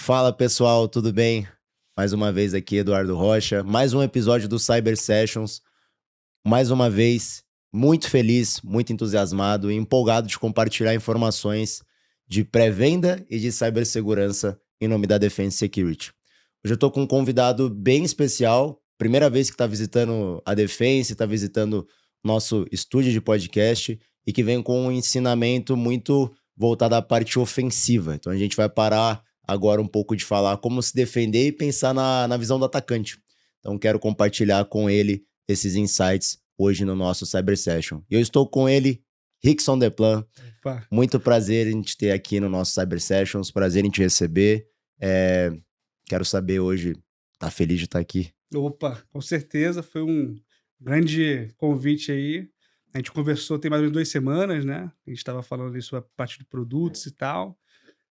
Fala pessoal, tudo bem? Mais uma vez aqui, Eduardo Rocha. Mais um episódio do Cyber Sessions. Mais uma vez, muito feliz, muito entusiasmado e empolgado de compartilhar informações de pré-venda e de cibersegurança em nome da Defense Security. Hoje eu estou com um convidado bem especial, primeira vez que está visitando a Defense, está visitando nosso estúdio de podcast e que vem com um ensinamento muito voltado à parte ofensiva. Então a gente vai parar agora um pouco de falar como se defender e pensar na visão do atacante. Então quero compartilhar com ele esses insights hoje no nosso Cyber Session. Eu estou com ele, Rickson Deplan. Opa. Muito prazer em te ter aqui no nosso Cyber Sessions, prazer em te receber. Quero saber hoje, tá feliz de estar aqui? Opa, com certeza, foi um grande convite aí. A gente conversou tem mais ou menos 2 semanas, né, a gente estava falando ali sobre a parte de produtos e tal.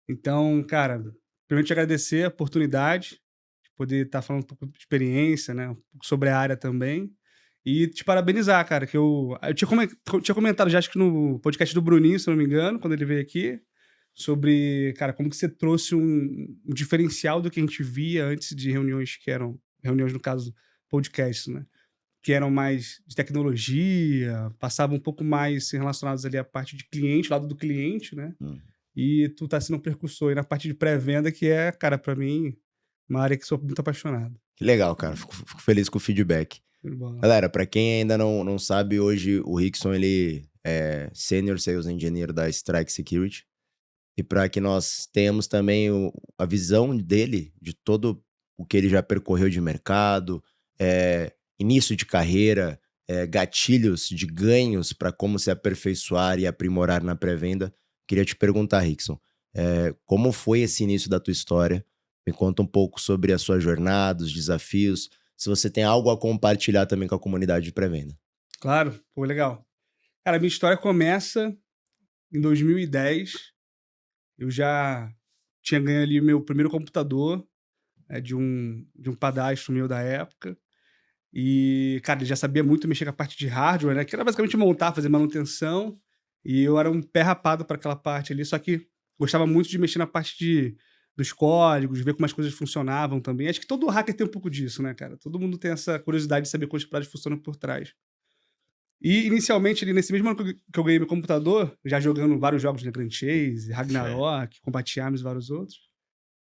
Então, cara, primeiro te agradecer a oportunidade de poder estar falando um pouco de experiência, né, um pouco sobre a área também. E te parabenizar, cara, que eu tinha comentado já, acho que no podcast do Bruninho, se eu não me engano, quando ele veio aqui, sobre, cara, como que você trouxe um diferencial do que a gente via antes de reuniões que eram reuniões, no caso, podcasts, né, que eram mais de tecnologia, passavam um pouco mais relacionados ali à parte de cliente, lado do cliente, né, e tu tá sendo um precursor aí na parte de pré-venda, que é, cara, pra mim, uma área que sou muito apaixonado. Que legal, cara. Fico feliz com o feedback. Bola. Galera, para quem ainda não sabe, hoje o Rickson ele é Senior Sales Engineer da Strike Security. E para que nós tenhamos também a visão dele, de todo o que ele já percorreu de mercado, início de carreira, gatilhos de ganhos para como se aperfeiçoar e aprimorar na pré-venda, queria te perguntar, Rickson, como foi esse início da tua história? Me conta um pouco sobre a sua jornada, os desafios, se você tem algo a compartilhar também com a comunidade de pré-venda. Claro, pô, legal. Cara, minha história começa em 2010. Eu já tinha ganho ali o meu primeiro computador, de um padastro meu da época. E, cara, ele já sabia muito mexer com a parte de hardware, né, que era basicamente montar, fazer manutenção, e eu era um pé rapado para aquela parte ali, só que gostava muito de mexer na parte dos códigos, ver como as coisas funcionavam também. Acho que todo hacker tem um pouco disso, né, cara? Todo mundo tem essa curiosidade de saber como as paradas funcionam por trás. E, inicialmente, ali nesse mesmo ano que eu ganhei meu computador, já jogando vários jogos, de Grand Chase, Ragnarok, Combat Arms e vários outros,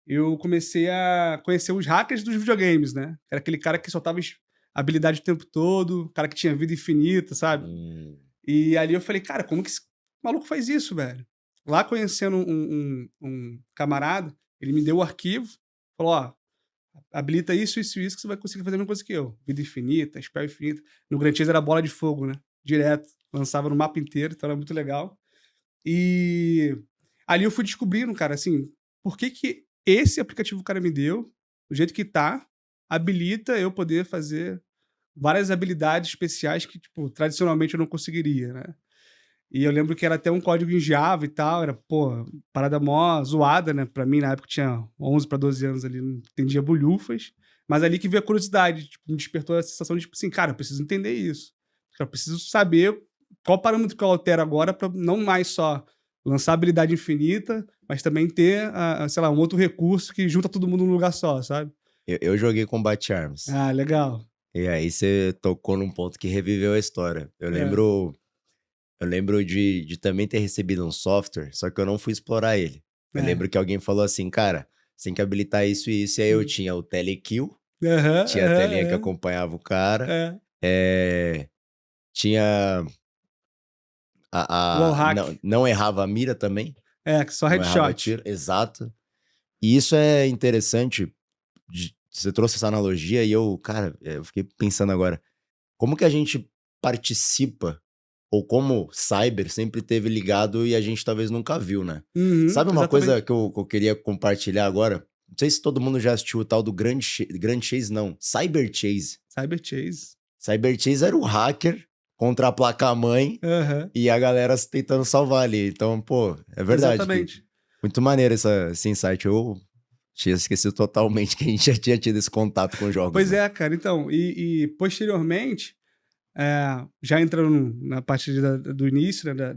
eu comecei a conhecer os hackers dos videogames, né? Era aquele cara que soltava habilidade o tempo todo, cara que tinha vida infinita, sabe? E ali eu falei, cara, como que esse maluco faz isso, velho? Lá conhecendo um camarada, ele me deu o arquivo, falou, ó, habilita isso, isso e isso, que você vai conseguir fazer a mesma coisa que eu. Vida infinita, spell infinita. No Grand Chase era bola de fogo, né? Direto. Lançava no mapa inteiro, então era muito legal. E ali eu fui descobrindo, cara, assim, por que esse aplicativo que o cara me deu, do jeito que tá, habilita eu poder fazer várias habilidades especiais que, tipo, tradicionalmente eu não conseguiria, né? E eu lembro que era até um código em Java e tal, era, pô, parada mó zoada, né? Pra mim, na época, tinha 11 para 12 anos ali, não entendia bolhufas. Mas ali que veio a curiosidade, tipo, me despertou a sensação de, tipo assim, cara, eu preciso entender isso. Eu preciso saber qual parâmetro que eu altero agora pra não mais só lançar habilidade infinita, mas também ter, sei lá, um outro recurso que junta todo mundo num lugar só, sabe? Eu joguei Combat Arms. Ah, legal. E aí você tocou num ponto que reviveu a história. Eu É. lembro de também ter recebido um software, só que eu não fui explorar ele. Eu É. lembro que alguém falou assim, cara, você tem que habilitar isso e isso. E aí eu tinha o telekill, Aham, tinha a telinha que acompanhava o cara, é. tinha Wallhack. não errava a mira também, É, só não errava headshot. tiro, exato. E isso é interessante, você trouxe essa analogia e eu fiquei pensando agora, como que a gente participa, ou como cyber sempre teve ligado e a gente talvez nunca viu, né? Uhum, Sabe uma coisa exatamente. que eu queria compartilhar agora? Não sei se todo mundo já assistiu o tal do Grand Chase, não. Cyber Chase. Cyber Chase. Cyber Chase era o hacker contra a placa-mãe Aham, e a galera tentando salvar ali. Então, pô, é verdade que exatamente. muito maneiro esse insight. Eu tinha esquecido totalmente que a gente já tinha tido esse contato com jogos, Pois né? é, cara, então, e posteriormente, já entrando na parte do início, né,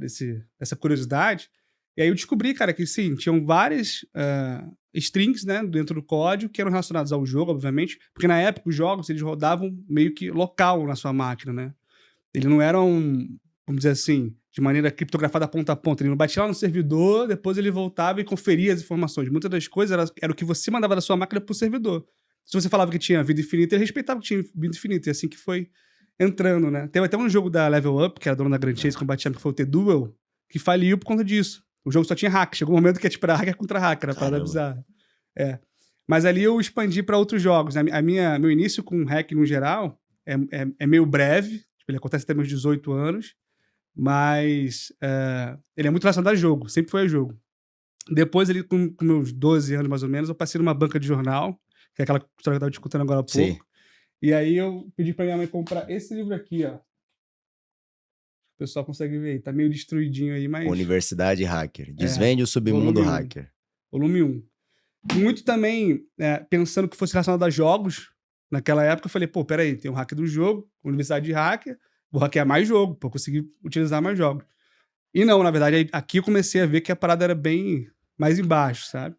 dessa curiosidade, E aí eu descobri, cara, que sim, tinham várias strings, né, dentro do código que eram relacionadas ao jogo, obviamente, porque na época os jogos eles rodavam meio que local na sua máquina, né? Ele não era vamos dizer assim, de maneira criptografada ponta a ponta. Ele não batia lá no servidor, depois ele voltava e conferia as informações. Muitas das coisas era o que você mandava da sua máquina pro servidor. Se você falava que tinha vida infinita, ele respeitava que tinha vida infinita. E assim que foi entrando, né? Teve até um jogo da Level Up, que era dona da Grand Chase, combatia, que foi o The-Duel, que faliu por conta disso. O jogo só tinha hack. Chegou um momento que era hacker contra hacker, era parada bizarra. É. Mas ali eu expandi para outros jogos. Meu início com hack no geral é meio breve. Tipo, ele acontece até meus 18 anos. Mas ele é muito relacionado a jogo. Sempre foi a jogo. Depois, ali, com meus 12 anos, mais ou menos, eu passei numa banca de jornal, que é aquela história que eu estava discutindo agora há pouco. Sim. E aí eu pedi pra minha mãe comprar esse livro aqui, ó. O pessoal consegue ver aí. Tá meio destruidinho aí, mas... Universidade Hacker. Desvende o submundo hacker. Volume 1. Muito também, pensando que fosse relacionado a jogos, naquela época eu falei, pô, peraí, tem um hack do jogo, Universidade de Hacker, vou hackear mais jogo, pra eu conseguir utilizar mais jogos. E não, na verdade, aqui eu comecei a ver que a parada era bem mais embaixo, sabe?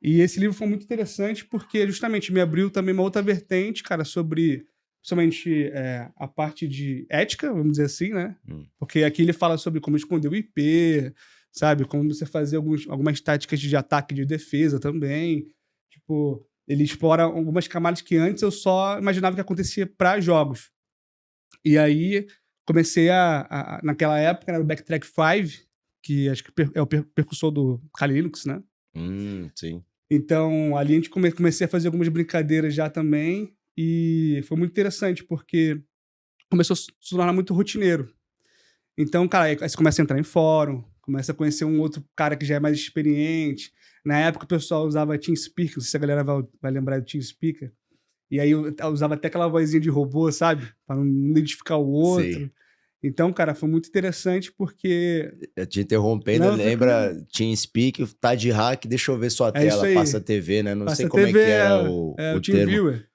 E esse livro foi muito interessante porque justamente me abriu também uma outra vertente, cara, sobre principalmente a parte de ética, vamos dizer assim, né? Porque aqui ele fala sobre como esconder o IP, sabe? Como você fazer algumas táticas de ataque e de defesa também. Tipo, ele explora algumas camadas que antes eu só imaginava que acontecia para jogos. E aí comecei naquela época, era o Backtrack 5, que acho que é o percussor do Kali Linux, né? Sim. Então, ali a gente comecei a fazer algumas brincadeiras já também, e foi muito interessante, porque começou a se tornar muito rotineiro. Então, cara, aí você começa a entrar em fórum, começa a conhecer um outro cara que já é mais experiente. Na época, o pessoal usava TeamSpeak, não sei se a galera vai lembrar do TeamSpeak. E aí eu usava até aquela vozinha de robô, sabe? Para não identificar o outro. Sim. Então, cara, foi muito interessante porque... Te interrompendo, Não, lembra TeamSpeak, tá de hack, deixa eu ver sua É isso tela, aí. passa a TV, né? Não Passa sei a como TV, é que era o o termo. TeamViewer.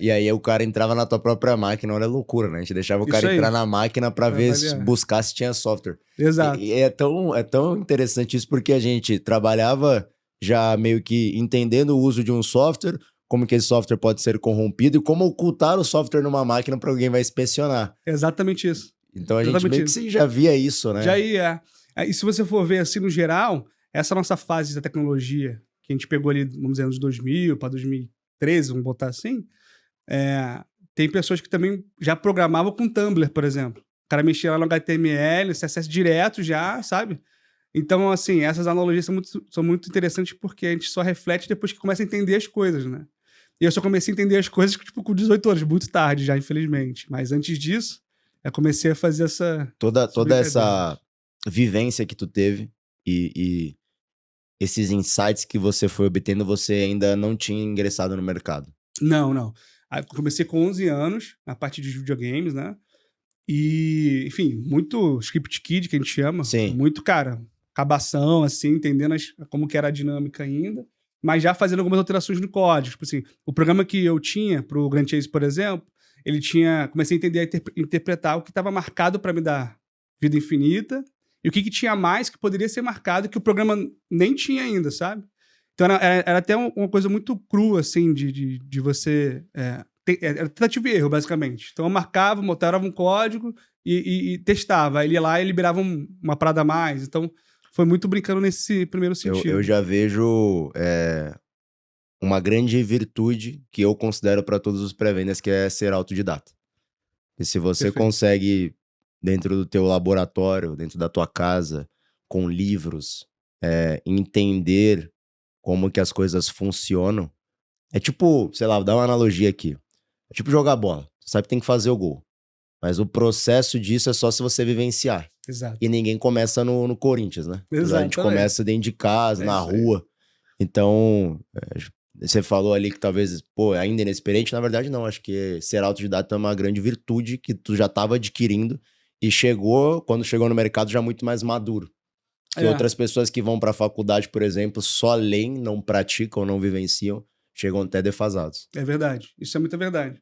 E aí o cara entrava na tua própria máquina, olha a loucura, né? A gente deixava o Isso cara aí. entrar na máquina pra Pra ver, avaliar. buscar se tinha software. Exato. E é tão interessante isso, porque a gente trabalhava já meio que entendendo o uso de um software, como que esse software pode ser corrompido e como ocultar o software numa máquina para alguém vai inspecionar. Exatamente isso. Então a gente Exatamente meio que isso. já via isso, né? Já ia. E se você for ver assim no geral, essa nossa fase da tecnologia, que a gente pegou ali, vamos dizer, anos 2000 para 2013, vamos botar assim, tem pessoas que também já programavam com Tumblr, por exemplo. O cara mexia lá no HTML, CSS direto já, sabe? Então, assim, essas analogias são muito interessantes porque a gente só reflete depois que começa a entender as coisas, né? E eu só comecei a entender as coisas tipo, com 18 anos, muito tarde já, infelizmente. Mas antes disso, eu comecei a fazer Toda brincadeira. essa vivência que tu teve e esses insights que você foi obtendo, você ainda não tinha ingressado no mercado. Não. Aí eu comecei com 11 anos, na parte de videogames, né? E, enfim, muito script kid, que a gente chama. Sim. Muito, cara, cabação, assim, entendendo como que era a dinâmica ainda. Mas já fazendo algumas alterações no código. Tipo assim, o programa que eu tinha pro Grand Chase, por exemplo, ele tinha... Comecei a entender, interpretar o que estava marcado para me dar vida infinita e o que tinha mais que poderia ser marcado que o programa nem tinha ainda, sabe? Então era até uma coisa muito crua, assim, de você... Era tentativa e erro, basicamente. Então eu marcava, mostrava um código e testava. Aí ele ia lá e liberava uma parada a mais. Então foi muito brincando nesse primeiro sentido. Eu já vejo uma grande virtude que eu considero para todos os pré-vendas, que é ser autodidata. E se você Perfeito. consegue, dentro do teu laboratório, dentro da tua casa, com livros, entender como que as coisas funcionam, é tipo, sei lá, vou dar uma analogia aqui. É tipo jogar bola. Você sabe que tem que fazer o gol. Mas o processo disso é só se você vivenciar. Exato. E ninguém começa no Corinthians, né? Exatamente. A gente começa dentro de casa, na rua. Então, você falou ali que talvez, pô, ainda inexperiente. Na verdade, não. Acho que ser autodidata é uma grande virtude que tu já estava adquirindo e quando chegou no mercado, já muito mais maduro. Que outras pessoas que vão para a faculdade, por exemplo, só leem, não praticam, não vivenciam, chegam até defasados. É verdade. Isso é muita verdade.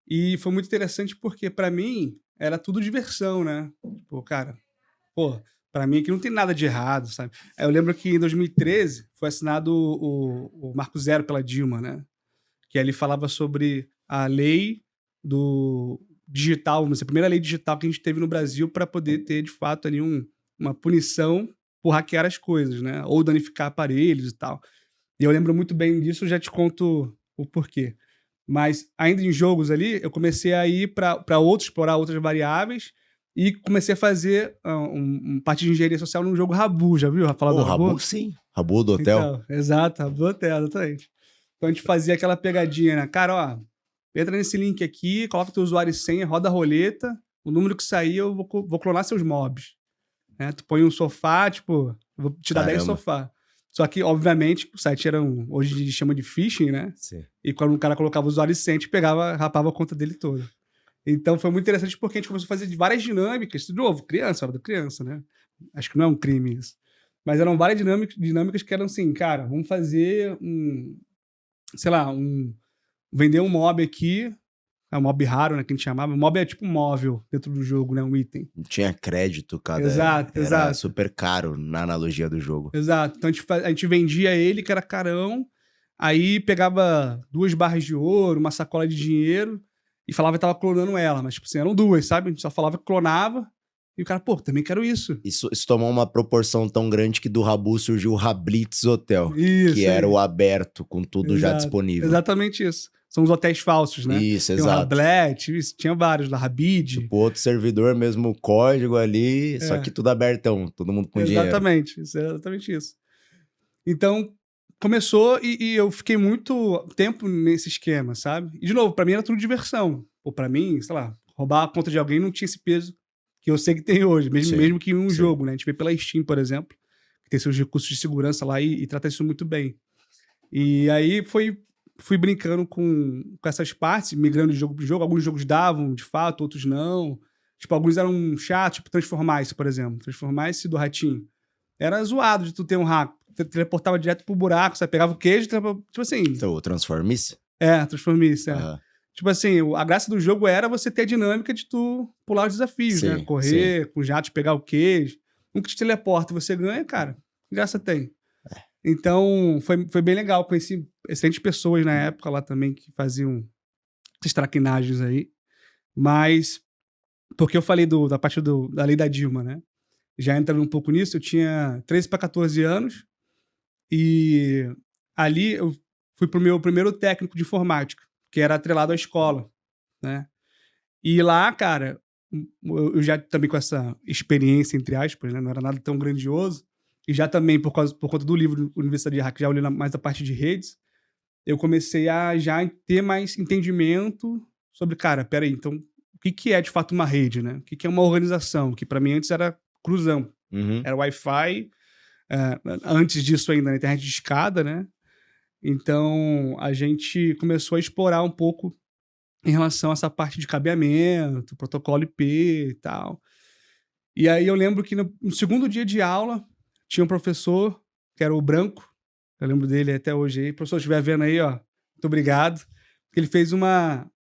E foi muito interessante porque, para mim, era tudo diversão, né? Tipo, cara, Pra mim aqui não tem nada de errado, sabe? Aí eu lembro que em 2013 foi assinado o Marco Zero pela Dilma, né? Que ali falava sobre a lei do digital, vamos dizer, a primeira lei digital que a gente teve no Brasil para poder ter, de fato, ali uma punição por hackear as coisas, né? Ou danificar aparelhos e tal. E eu lembro muito bem disso, já te conto o porquê. Mas ainda em jogos ali, eu comecei a ir para outros, explorar outras variáveis e comecei a fazer parte de engenharia social num jogo Rabu, já viu? Falar do Pô, Rabu? Rabu sim. Rabu do hotel. Então, exato, Rabu Hotel, exatamente. Então a gente fazia aquela pegadinha, né? Cara, ó, entra nesse link aqui, coloca teu usuário e senha, roda a roleta, o número que sair eu vou clonar seus mobs. Né? Tu põe um sofá, tipo, eu vou te dar 10 Caramba. sofá. Só que, obviamente, o site era hoje a gente chama de phishing, né? Sim. E quando o cara colocava o usuário e senha, a gente rapava a conta dele toda. Então foi muito interessante porque a gente começou a fazer várias dinâmicas. De novo, criança, hora da criança, né? Acho que não é um crime isso. Mas eram várias dinâmicas que eram assim, cara, vamos fazer sei lá, vender um mob aqui, é um mob raro, né, que a gente chamava. O mob é tipo um móvel dentro do jogo, né, um item. Não tinha crédito, cada. Exato, Era exato. super caro na analogia do jogo. Exato. Então a gente vendia ele, que era carão, aí pegava 2 barras de ouro, uma sacola de dinheiro e falava que tava clonando ela. Mas, tipo assim, eram 2, sabe? A gente só falava que clonava e o cara, pô, também quero isso. Isso tomou uma proporção tão grande que do Rabu surgiu o Rablitz Hotel, Isso que era aí. o aberto, com tudo já Exato. disponível. Exatamente isso. São os hotéis falsos, né? Isso, Tem o exato. Rablet, tinha vários lá, Rabid. Tipo, outro servidor, mesmo código ali, só É. que tudo abertão, todo mundo com dinheiro. Exatamente isso. Então, começou e eu fiquei muito tempo nesse esquema, sabe? E, de novo, pra mim era tudo diversão. Ou pra mim, sei lá, roubar a conta de alguém não tinha esse peso que eu sei que tem hoje, Sim, mesmo que em um sim. jogo, né? A gente vê pela Steam, por exemplo, que tem seus recursos de segurança lá e trata isso muito bem. E aí fui brincando com essas partes, migrando de jogo para jogo. Alguns jogos davam, de fato, outros não. Tipo, alguns eram chatos, tipo Transformice, por exemplo. Transformice do Ratinho. Era zoado de tu ter um hack. Tu teleportava direto pro buraco, você pegava o queijo, tipo assim... Então, o Transformice? Transformice, Aham. Tipo assim, a graça do jogo era você ter a dinâmica de tu pular os desafios, né? Sim, Correr com jatos, pegar o queijo. Um que te teleporta e você ganha, cara, que graça tem. Então, foi bem legal. Conheci excelentes pessoas na época lá também que faziam essas traquinagens aí. Mas, porque eu falei da parte da lei da Dilma, né? Já entrando um pouco nisso, eu tinha 13 para 14 anos e ali eu fui pro meu primeiro técnico de informática, que era atrelado à escola, né? E lá, cara, eu já também com essa experiência, entre aspas, né? Não era nada tão grandioso, e já também por conta do livro Universidade de Hack, já olhando mais a parte de redes, eu comecei a já ter mais entendimento sobre, cara, peraí, então, o que é de fato uma rede, né? O que é uma organização? Que para mim antes era cruzão. Uhum. Era Wi-Fi, antes disso ainda na internet de escada, né? Então, a gente começou a explorar um pouco em relação a essa parte de cabeamento, protocolo IP e tal. E aí eu lembro que no segundo dia de aula, tinha um professor, que era o Branco, eu lembro dele até hoje aí. Professor, se estiver vendo aí, ó, muito obrigado. Ele fez uma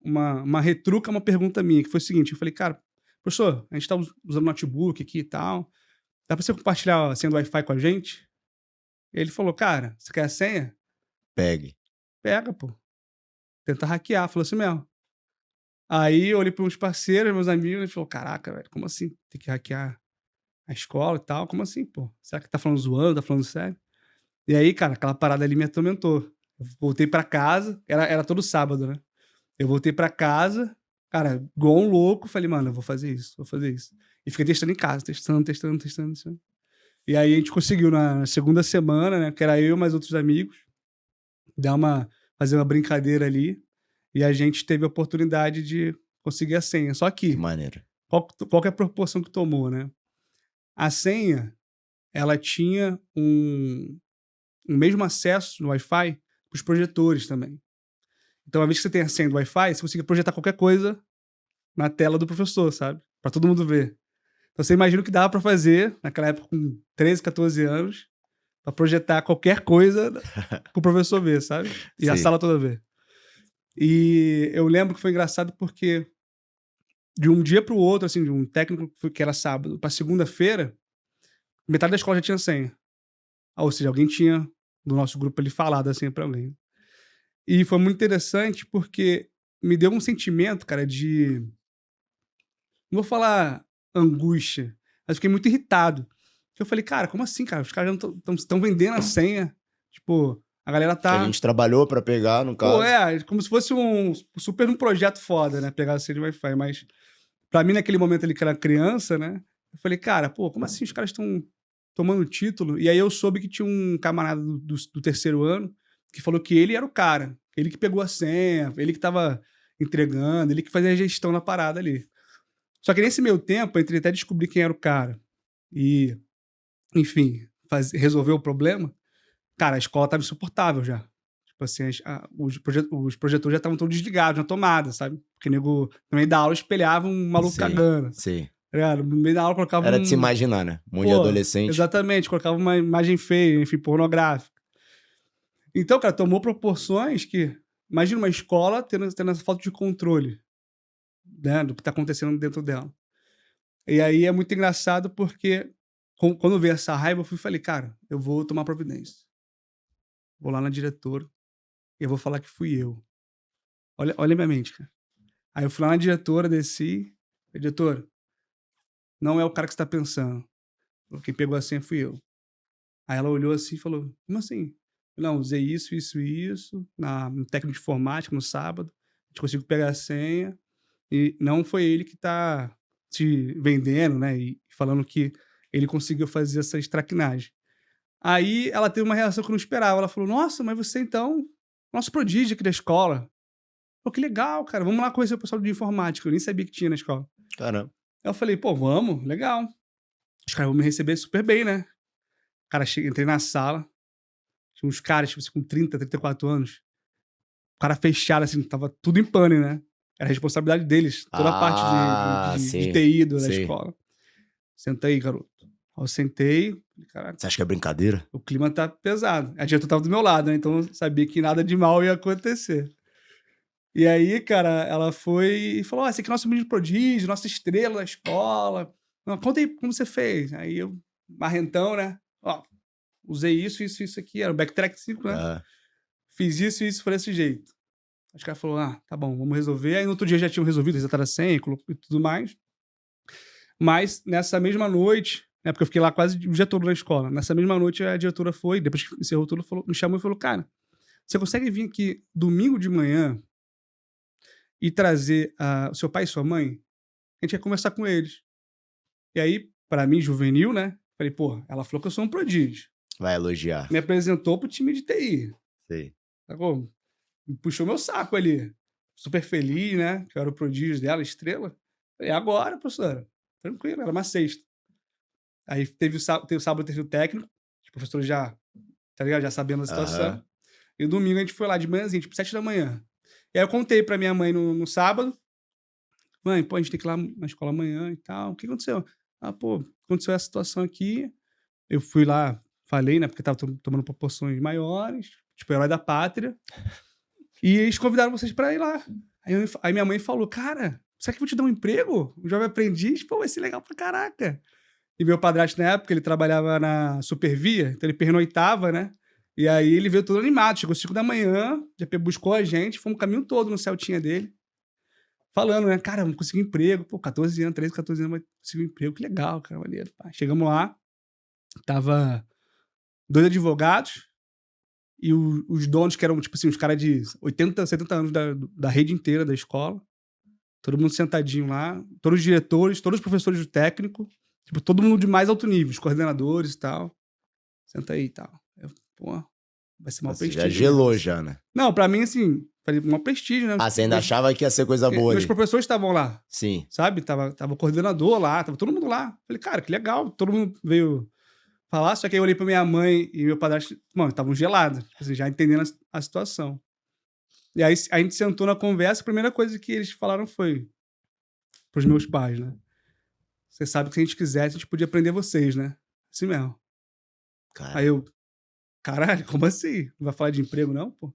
retruca, uma pergunta minha, que foi o seguinte, eu falei, cara, professor, a gente tá usando notebook aqui e tal, dá pra você compartilhar a senha do Wi-Fi com a gente? Ele falou, cara, você quer a senha? Pegue. Pega, pô. Tenta hackear. Falou assim mesmo. Aí eu olhei para uns parceiros, meus amigos, e falou, caraca, velho, como assim tem que hackear a escola e tal? Como assim, pô? Será que tá falando zoando, tá falando sério? E aí, cara, aquela parada ali me atormentou. Eu voltei pra casa, era todo sábado, né? Eu voltei pra casa, cara, igual um louco, falei, mano, eu vou fazer isso, vou fazer isso. E fiquei testando em casa, testando. E aí a gente conseguiu na segunda semana, né, que era eu e mais outros amigos, fazer uma brincadeira ali, e a gente teve a oportunidade de conseguir a senha. Só Que que, maneiro. qual que é a proporção que tomou, né? A senha, ela tinha um mesmo acesso no Wi-Fi para os projetores também. Então, uma vez que você tem a senha do Wi-Fi, você consegue projetar qualquer coisa na tela do professor, sabe? Para todo mundo ver. Então, você imagina o que dava para fazer naquela época com 13, 14 anos, para projetar qualquer coisa para o professor ver, sabe? E a Sim. sala toda ver. E eu lembro que foi engraçado porque de um dia para o outro, assim, de um técnico que era sábado para segunda-feira, metade da escola já tinha senha. Ou seja, alguém tinha, do nosso grupo ali, falado a senha pra alguém. E foi muito interessante porque me deu um sentimento, cara, de... Não vou falar angústia, mas fiquei muito irritado. Eu falei, cara, como assim, cara? Os caras já estão vendendo a senha. Tipo, a galera Que tá... a gente trabalhou pra pegar, no Pô, caso. como se fosse um projeto foda, né? Pegar a senha de Wi-Fi. Mas pra mim, naquele momento ali que era criança, né? Eu falei, cara, pô, como assim os caras estão tomando título? E aí eu soube que tinha um camarada do terceiro ano que falou que ele era o cara. Ele que pegou a senha, ele que tava entregando, ele que fazia a gestão na parada ali. Só que nesse meio tempo, entre até descobrir quem era o cara e, enfim, resolver o problema, cara, a escola tava insuportável já. Tipo assim, os projetores já estavam todos desligados na tomada, sabe? Porque o nego, no meio da aula, espelhava um maluco Sim, cagando. sim. Tá ligado? No meio da aula colocava Era de se imaginar, né? Um monte de Pô, adolescente. exatamente, colocava uma imagem feia, enfim, pornográfica. Então, cara, tomou proporções que... Imagina uma escola tendo essa falta de controle, né, do que tá acontecendo dentro dela. E aí é muito engraçado porque quando veio essa raiva, eu fui e falei, cara, eu vou tomar providência. Vou lá na diretora e eu vou falar que fui eu. Olha a minha mente, cara. Aí eu fui lá na diretora, desci. Falei, diretora, não é o cara que você tá pensando. Quem pegou a senha fui eu. Aí ela olhou assim e falou, como assim? Não, usei isso, isso e isso no técnico de informática no sábado. A gente conseguiu pegar a senha e não foi ele que tá te vendendo, né? E falando que ele conseguiu fazer essa traquinagem. Aí ela teve uma reação que eu não esperava. Ela falou, nossa, mas você então, nosso prodígio aqui da escola. Pô, que legal, cara. Vamos lá conhecer o pessoal de informática. Eu nem sabia que tinha na escola. Caramba. Aí eu falei, pô, vamos, legal. Os caras vão me receber super bem, né? Cara, entrei na sala. Tinha uns caras, tipo assim, com 30, 34 anos. O cara fechado, assim, tava tudo em pane, né? Era responsabilidade deles. Toda a parte Ah, de sim, TI da sim. escola. Senta aí, garoto. Aí eu sentei. Falei, caraca, Você acha que é brincadeira? o clima tá pesado. A diretora tava do meu lado, né? Então eu sabia que nada de mal ia acontecer. E aí, cara, ela foi e falou: esse aqui é nosso menino prodígio, nossa estrela da escola. Conta aí como você fez. Aí eu, marrentão, né? Ó, usei isso, isso, isso aqui. Era o backtrack 5, né? Ah, Fiz isso e isso por esse jeito. Os caras falaram: tá bom, vamos resolver. Aí no outro dia já tinham resolvido, resetar a senha e tudo mais. Mas nessa mesma noite, né, porque eu fiquei lá quase o dia todo na escola. Nessa mesma noite a diretora foi, depois que encerrou tudo, me chamou e falou: cara, você consegue vir aqui domingo de manhã e trazer o seu pai e sua mãe? A gente ia conversar com eles. E aí, pra mim, juvenil, né? Falei, pô, ela falou que eu sou um prodígio. vai elogiar. Me apresentou pro time de TI. Sei. Sacou? Me puxou meu saco ali. Super feliz, né? Que eu era o prodígio dela, estrela. Falei, agora, professora. Tranquilo, era uma sexta. Aí teve o sábado, teve o técnico. Os professores já, tá ligado? Já sabendo a situação. Aham. E no domingo a gente foi lá de manhãzinha, tipo 7 da manhã. E aí eu contei pra minha mãe no sábado. Mãe, pô, a gente tem que ir lá na escola amanhã e tal. O que aconteceu? Ah, pô, aconteceu essa situação aqui. Eu fui lá, falei, né? Porque tava tomando proporções maiores. Tipo, herói da pátria. E eles convidaram vocês pra ir lá. Aí minha mãe falou, cara, será que eu vou te dar um emprego? Um jovem aprendiz? Pô, vai ser legal pra caraca. E meu padrasto, na época, ele trabalhava na Supervia, então ele pernoitava, né? E aí ele veio todo animado, chegou às 5 da manhã, já buscou a gente, fomos o caminho todo no Celtinha dele, falando, né? Cara, vamos conseguir emprego. Pô, 14 anos, 13, 14 anos, vai conseguir um emprego, que legal, cara, maneiro. Pá. Chegamos lá, tava 2 advogados e os donos, que eram, tipo assim, os caras de 80, 70 anos da rede inteira da escola, todo mundo sentadinho lá, todos os diretores, todos os professores do técnico, tipo, todo mundo de mais alto nível, os coordenadores e tal. Senta aí e tal. Pô, vai ser maior Você prestígio. já gelou Né? já, né? Não, pra mim, assim, falei, maior prestígio, né? Ah, você ainda achava que ia ser coisa boa Meus ali? professores estavam lá, Sim. sabe? Tava o coordenador lá, tava todo mundo lá. Falei, cara, que legal. Todo mundo veio falar, só que aí eu olhei pra minha mãe e meu padrasto, mano, estavam gelados, assim, já entendendo a situação. E aí a gente sentou na conversa, a primeira coisa que eles falaram foi pros meus pais, né? Você sabe que se a gente quisesse, a gente podia prender vocês, né? Assim mesmo. Aí Cara. eu, caralho, como assim? Não vai falar de emprego, não, pô?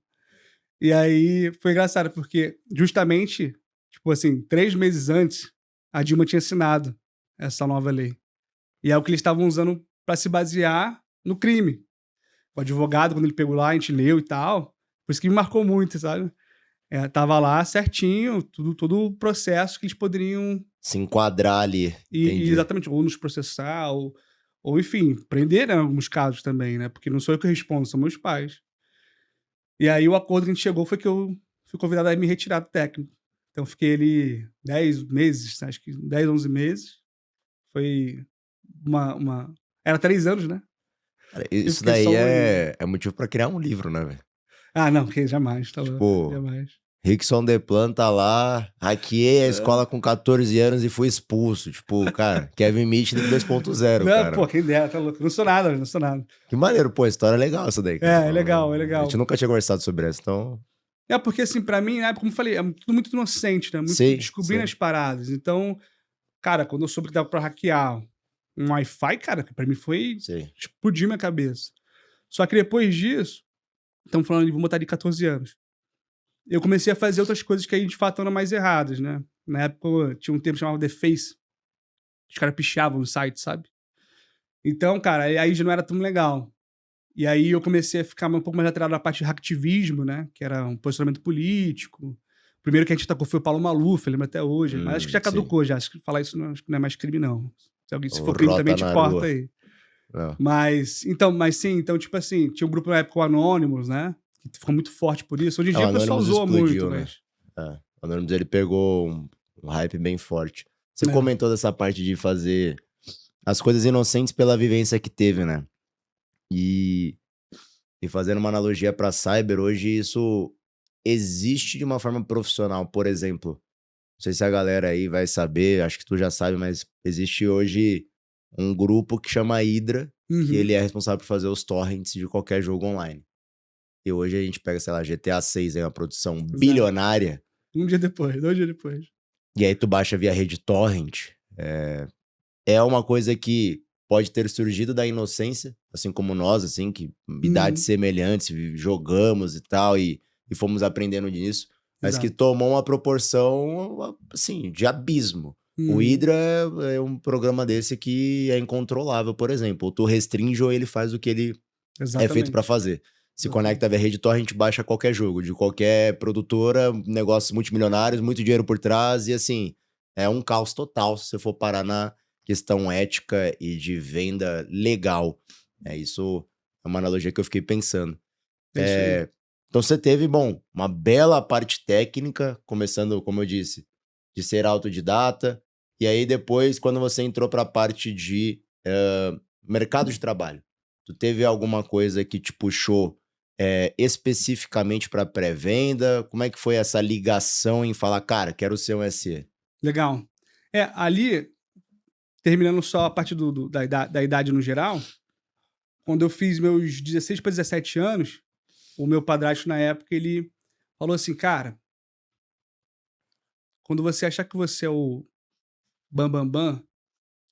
E aí foi engraçado, porque justamente, tipo assim, 3 meses antes, a Dilma tinha assinado essa nova lei. E é o que eles estavam usando pra se basear no crime. O advogado, quando ele pegou lá, a gente leu e tal. Por isso que me marcou muito, sabe? Tava lá certinho, todo o processo que eles poderiam... Se enquadrar ali. E exatamente, ou nos processar, ou enfim, prender, né, em alguns casos também, né? Porque não sou eu que respondo, são meus pais. E aí o acordo que a gente chegou foi que eu fui convidado a me retirar do técnico. Então eu fiquei ali 10 meses, acho que 10, 11 meses. Foi uma... Era 3 anos, né? Cara, Eu isso fiquei só daí um aninho. é motivo pra criar um livro, né, velho? Ah, não, que jamais, tá louco, Tipo, jamais. Rickson Deplan tá lá, hackeei a escola com 14 anos e fui expulso. Tipo, cara, Kevin Mitnick 2.0, Não, pô, cara. quem dera, tá louco. Não sou nada, não sou nada. Que maneiro, pô, história legal essa daí, cara. É legal, é A gente legal. nunca tinha conversado sobre essa, então... É porque, assim, pra mim, né, como eu falei, é tudo muito inocente, né? Muito Sim, descobrindo sim, as paradas. Então, cara, quando eu soube que dava pra hackear um Wi-Fi, cara, que pra mim foi sim. explodir minha cabeça. Só que depois disso, estamos falando de vou botar de 14 anos. Eu comecei a fazer outras coisas que aí de fato eram mais erradas, né? Na época tinha um termo chamado The Face. Os caras pichavam no site, sabe? Então, cara, aí já não era tão legal. E aí eu comecei a ficar um pouco mais atrelado na parte de hacktivismo, né? Que era um posicionamento político. O primeiro que a gente atacou foi o Paulo Maluf, eu lembro até hoje. Mas acho que já Sim. caducou já. Acho que falar isso acho que não é mais crime, não. Se O for crime também, Rota te na corta rua. aí. Não. Mas sim, então, tipo assim, tinha um grupo na época, o Anonymous, né? Que ficou muito forte por isso. Hoje em É, o dia o pessoal Anonymous zoa muito, explodiu, né? mas... É, o Anonymous, ele pegou um hype bem forte. Você É, comentou dessa parte de fazer as coisas inocentes pela vivência que teve, né? E fazendo uma analogia pra cyber, hoje isso existe de uma forma profissional. Por exemplo, não sei se a galera aí vai saber, acho que tu já sabe, mas existe hoje um grupo que chama Hydra, que uhum. ele é responsável por fazer os torrents de qualquer jogo online. E hoje a gente pega, sei lá, GTA 6, é uma produção Exato. bilionária, Um dia depois, 2 dias depois. e aí tu baixa via rede torrent. É uma coisa que pode ter surgido da inocência, assim como nós, assim, que idades Uhum. semelhantes, jogamos e tal, e fomos aprendendo disso, mas que Exato. tomou uma proporção, assim, de abismo. O Uhum. Hydra é um programa desse que é incontrolável, por exemplo. Ou tu restringe ou ele faz o que ele é feito pra Exatamente. fazer. Se conecta Exatamente. via rede torrent, baixa qualquer jogo, de qualquer produtora, negócios multimilionários, muito dinheiro por trás, e assim, é um caos total se você for parar na questão ética e de venda legal. Isso é uma analogia que eu fiquei pensando. É isso aí. Então você teve, bom, uma bela parte técnica, começando, como eu disse, de ser autodidata, e aí depois, quando você entrou para a parte de mercado de trabalho, tu teve alguma coisa que te puxou especificamente para pré-venda? Como é que foi essa ligação em falar, cara, quero ser um SE? Legal. Ali, terminando só a parte da idade no geral, quando eu fiz meus 16 para 17 anos, o meu padrasto na época, ele falou assim: "Cara, quando você achar que você é o bam-bam-bam,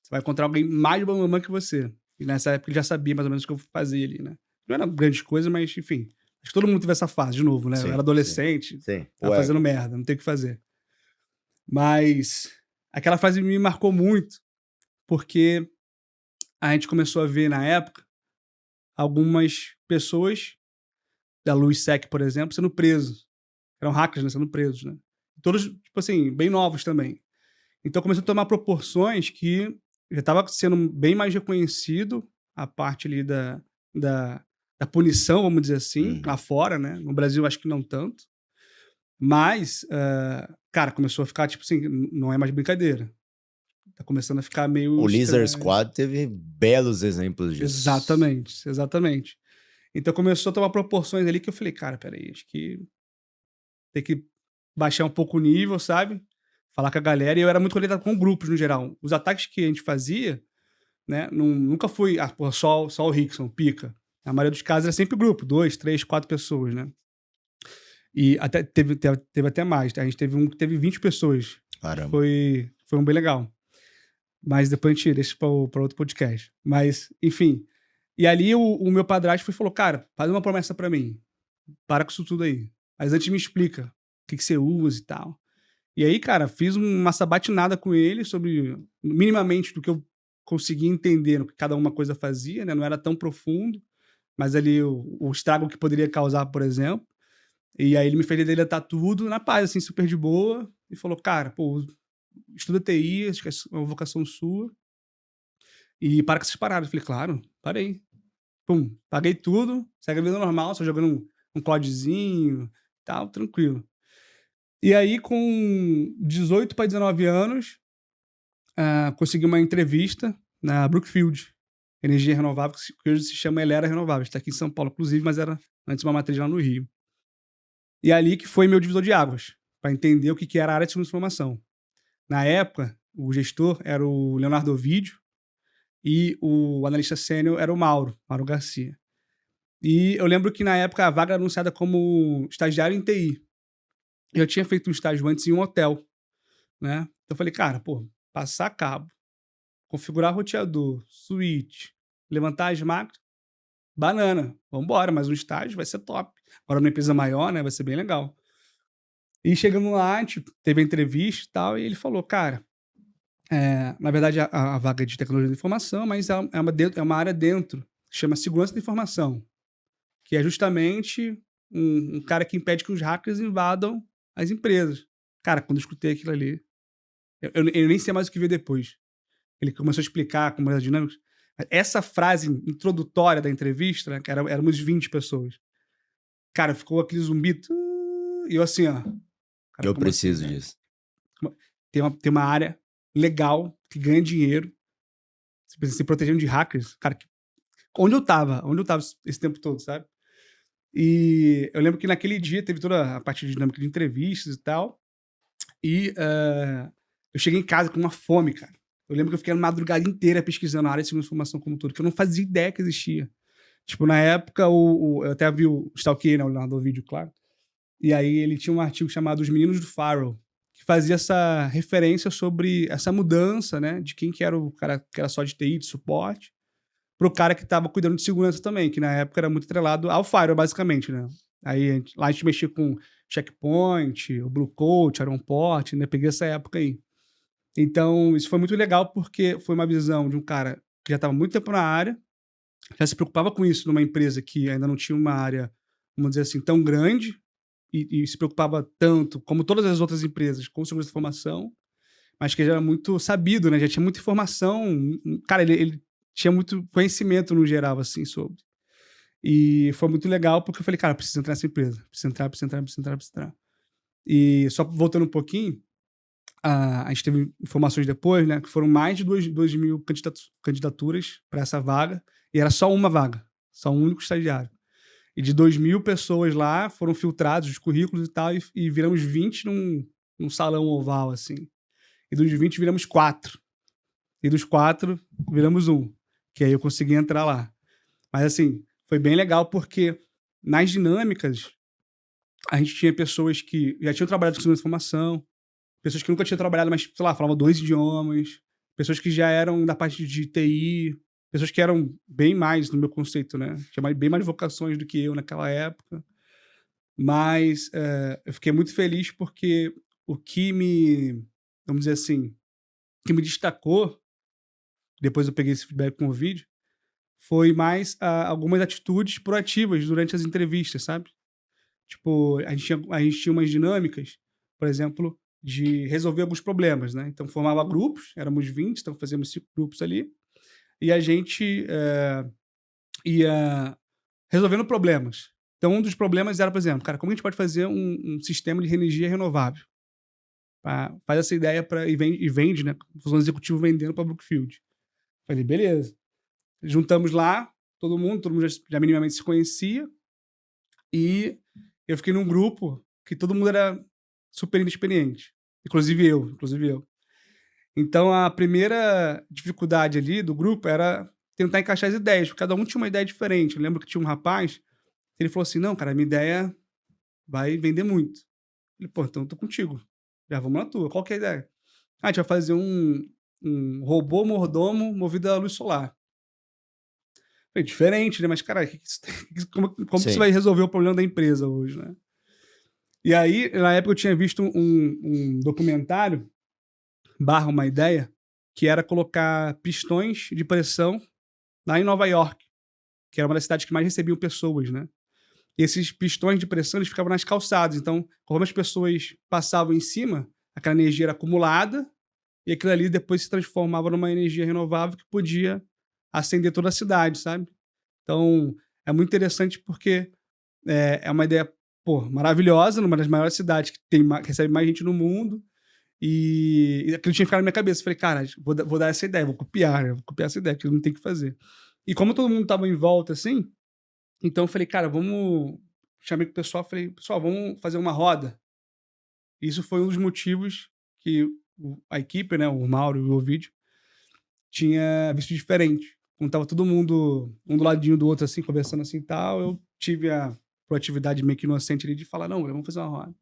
você vai encontrar alguém mais bam-bam-bam que você". E nessa época ele já sabia mais ou menos o que eu fazia ali, né. Não era grande coisa, mas enfim. Acho que todo mundo teve essa fase, de novo, né. Eu era Sim, sim, adolescente, sim. O estava fazendo ego. merda, não tem o que fazer. Mas aquela frase me marcou muito, porque a gente começou a ver na época algumas pessoas, da LuizSec, por exemplo, sendo presos. Eram hackers, né, sendo presos, né. Todos, tipo assim, bem novos também. Então começou a tomar proporções que já estava sendo bem mais reconhecido a parte ali da, da punição, vamos dizer assim, lá Uhum. fora, né? No Brasil acho que não tanto. Mas, cara, começou a ficar, tipo assim, não é mais brincadeira. Tá começando a ficar meio O Lizard estranho. Squad teve belos exemplos disso. Exatamente, exatamente. Então começou a tomar proporções ali que eu falei, cara, peraí, acho que tem que baixar um pouco o nível, sabe? Falar com a galera. E eu era muito conectado com grupos no geral. Os ataques que a gente fazia, né, nunca foi pô, só o Rickson, pica. A maioria dos casos era sempre grupo, 2, 3, 4 pessoas, né? E até teve até mais. Tá? A gente teve um que teve 20 pessoas. Caramba. Foi um bem legal. Mas depois a gente deixa para outro podcast. Mas, enfim. E ali o meu padrasto falou, cara, faz uma promessa para mim. Para com isso tudo aí. Mas antes me explica o que você usa e tal. E aí, cara, fiz uma sabatinada com ele sobre minimamente do que eu conseguia entender o que cada uma coisa fazia, né? Não era tão profundo, mas ali o estrago que poderia causar, por exemplo. E aí ele me fez deletar tudo na paz, assim, super de boa, e falou, cara, pô, estuda TI, acho que é uma vocação sua, e para com essas paradas. Eu falei, claro, parei. Pum, paguei tudo, segue a vida normal, só jogando um CODzinho, tal, tranquilo. E aí, com 18 para 19 anos, consegui uma entrevista na Brookfield, Energia Renovável, que hoje se chama Elera Renováveis. Está aqui em São Paulo, inclusive, mas era antes uma matriz lá no Rio. E ali que foi meu divisor de águas, para entender o que era a área de segurança de informação. Na época, o gestor era o Leonardo Ovidio e o analista sênior era o Mauro Garcia. E eu lembro que na época a vaga era anunciada como estagiário em TI. Eu tinha feito um estágio antes em um hotel, né? Então eu falei, cara, pô, passar cabo, configurar roteador, switch, levantar as máquinas, banana, vambora, mas um estágio vai ser top. Agora numa empresa maior, né, vai ser bem legal. E chegando lá, tipo, teve a entrevista e tal, e ele falou, cara, na verdade a vaga é de tecnologia da informação, mas é uma área dentro, que chama segurança da informação, que é justamente um cara que impede que os hackers invadam as empresas. Cara, quando eu escutei aquilo ali, eu nem sei mais o que veio depois. Ele começou a explicar como era a dinâmica. Essa frase introdutória da entrevista, né, que éramos 20 pessoas. Cara, ficou aquele zumbi. E eu assim, ó. Cara, Eu como assim, preciso velho? disso. Tem uma área legal que ganha dinheiro. Você precisa se protegendo de hackers. Cara, onde eu tava esse tempo todo, sabe? E eu lembro que naquele dia teve toda a parte de dinâmica de entrevistas e tal. E eu cheguei em casa com uma fome, cara. Eu lembro que eu fiquei a madrugada inteira pesquisando a área de segurança de informação como todo, que eu não fazia ideia que existia. Tipo, na época, eu até vi o Stalkei, né, o Leonardo Vídeo, claro. E aí ele tinha um artigo chamado Os Meninos do Firewall, que fazia essa referência sobre essa mudança, né, de quem que era o cara que era só de TI, de suporte, pro cara que estava cuidando de segurança também, que na época era muito atrelado ao Firewall, basicamente, né. Aí lá a gente mexia com Checkpoint, o Blue Coat, Ironport, né, peguei essa época aí. Então, isso foi muito legal porque foi uma visão de um cara que já estava muito tempo na área, já se preocupava com isso numa empresa que ainda não tinha uma área, vamos dizer assim, tão grande, e se preocupava tanto, como todas as outras empresas, com segurança de informação, mas que já era muito sabido, né? Já tinha muita informação. Cara, ele tinha muito conhecimento no geral, assim, sobre. E foi muito legal porque eu falei, cara, preciso entrar nessa empresa. Preciso entrar. E só voltando um pouquinho, a gente teve informações depois, né, que foram mais de 2.000 candidaturas para essa vaga, e era só uma vaga, só um único estagiário. E de 2.000 pessoas lá, foram filtrados os currículos e tal, e viramos 20 num salão oval, assim. E dos 20 viramos 4. E dos 4, viramos 1. Que aí eu consegui entrar lá. Mas, assim, foi bem legal porque nas dinâmicas, a gente tinha pessoas que já tinham trabalhado com segurança de informação, pessoas que nunca tinham trabalhado, mas, sei lá, falavam 2 idiomas, pessoas que já eram da parte de TI, pessoas que eram bem mais, no meu conceito, né? Tinha bem mais vocações do que eu naquela época. Mas eu fiquei muito feliz porque o que vamos dizer assim, que me destacou, depois eu peguei esse feedback com o vídeo, foi mais algumas atitudes proativas durante as entrevistas, sabe? Tipo, a gente tinha umas dinâmicas, por exemplo, de resolver alguns problemas, né? Então, formava grupos, éramos 20, então fazíamos 5 grupos ali, e a gente ia resolvendo problemas. Então, um dos problemas era, por exemplo, cara, como a gente pode fazer um sistema de energia renovável? Faz essa ideia e vende, né? Função executivo vendendo para Brookfield. Falei, beleza. Juntamos lá, todo mundo já minimamente se conhecia, e eu fiquei num grupo que todo mundo era super inexperiente. Inclusive eu. Então, a primeira dificuldade ali do grupo era tentar encaixar as ideias, porque cada um tinha uma ideia diferente. Eu lembro que tinha um rapaz, ele falou assim, não, cara, a minha ideia vai vender muito. Ele, pô, então eu tô contigo. Já vamos na tua. Qual que é a ideia? A gente vai fazer um robô mordomo movido a luz solar. Falei, diferente, né? Mas, cara, como que você vai resolver o problema da empresa hoje, né? E aí, na época, eu tinha visto um documentário, uma ideia, que era colocar pistões de pressão lá em Nova York, que era uma das cidades que mais recebiam pessoas, né? E esses pistões de pressão, eles ficavam nas calçadas. Então, como as pessoas passavam em cima, aquela energia era acumulada e aquilo ali depois se transformava numa energia renovável que podia acender toda a cidade, sabe? Então, é muito interessante porque é uma ideia, pô, maravilhosa, numa das maiores cidades que recebe mais gente no mundo. E aquilo tinha ficado na minha cabeça. Falei, cara, vou dar essa ideia, vou copiar, né? Vou copiar essa ideia, porque não tem o que fazer. E como todo mundo tava em volta, assim, então eu falei, cara, vamos... Chamei com o pessoal, falei, pessoal, vamos fazer uma roda. Isso foi um dos motivos que a equipe, né, o Mauro e o Ovidio, tinha visto diferente. Quando tava todo mundo um do ladinho do outro, assim, conversando assim e tal, eu tive a proatividade meio que inocente ali de falar, não, vamos fazer uma roda.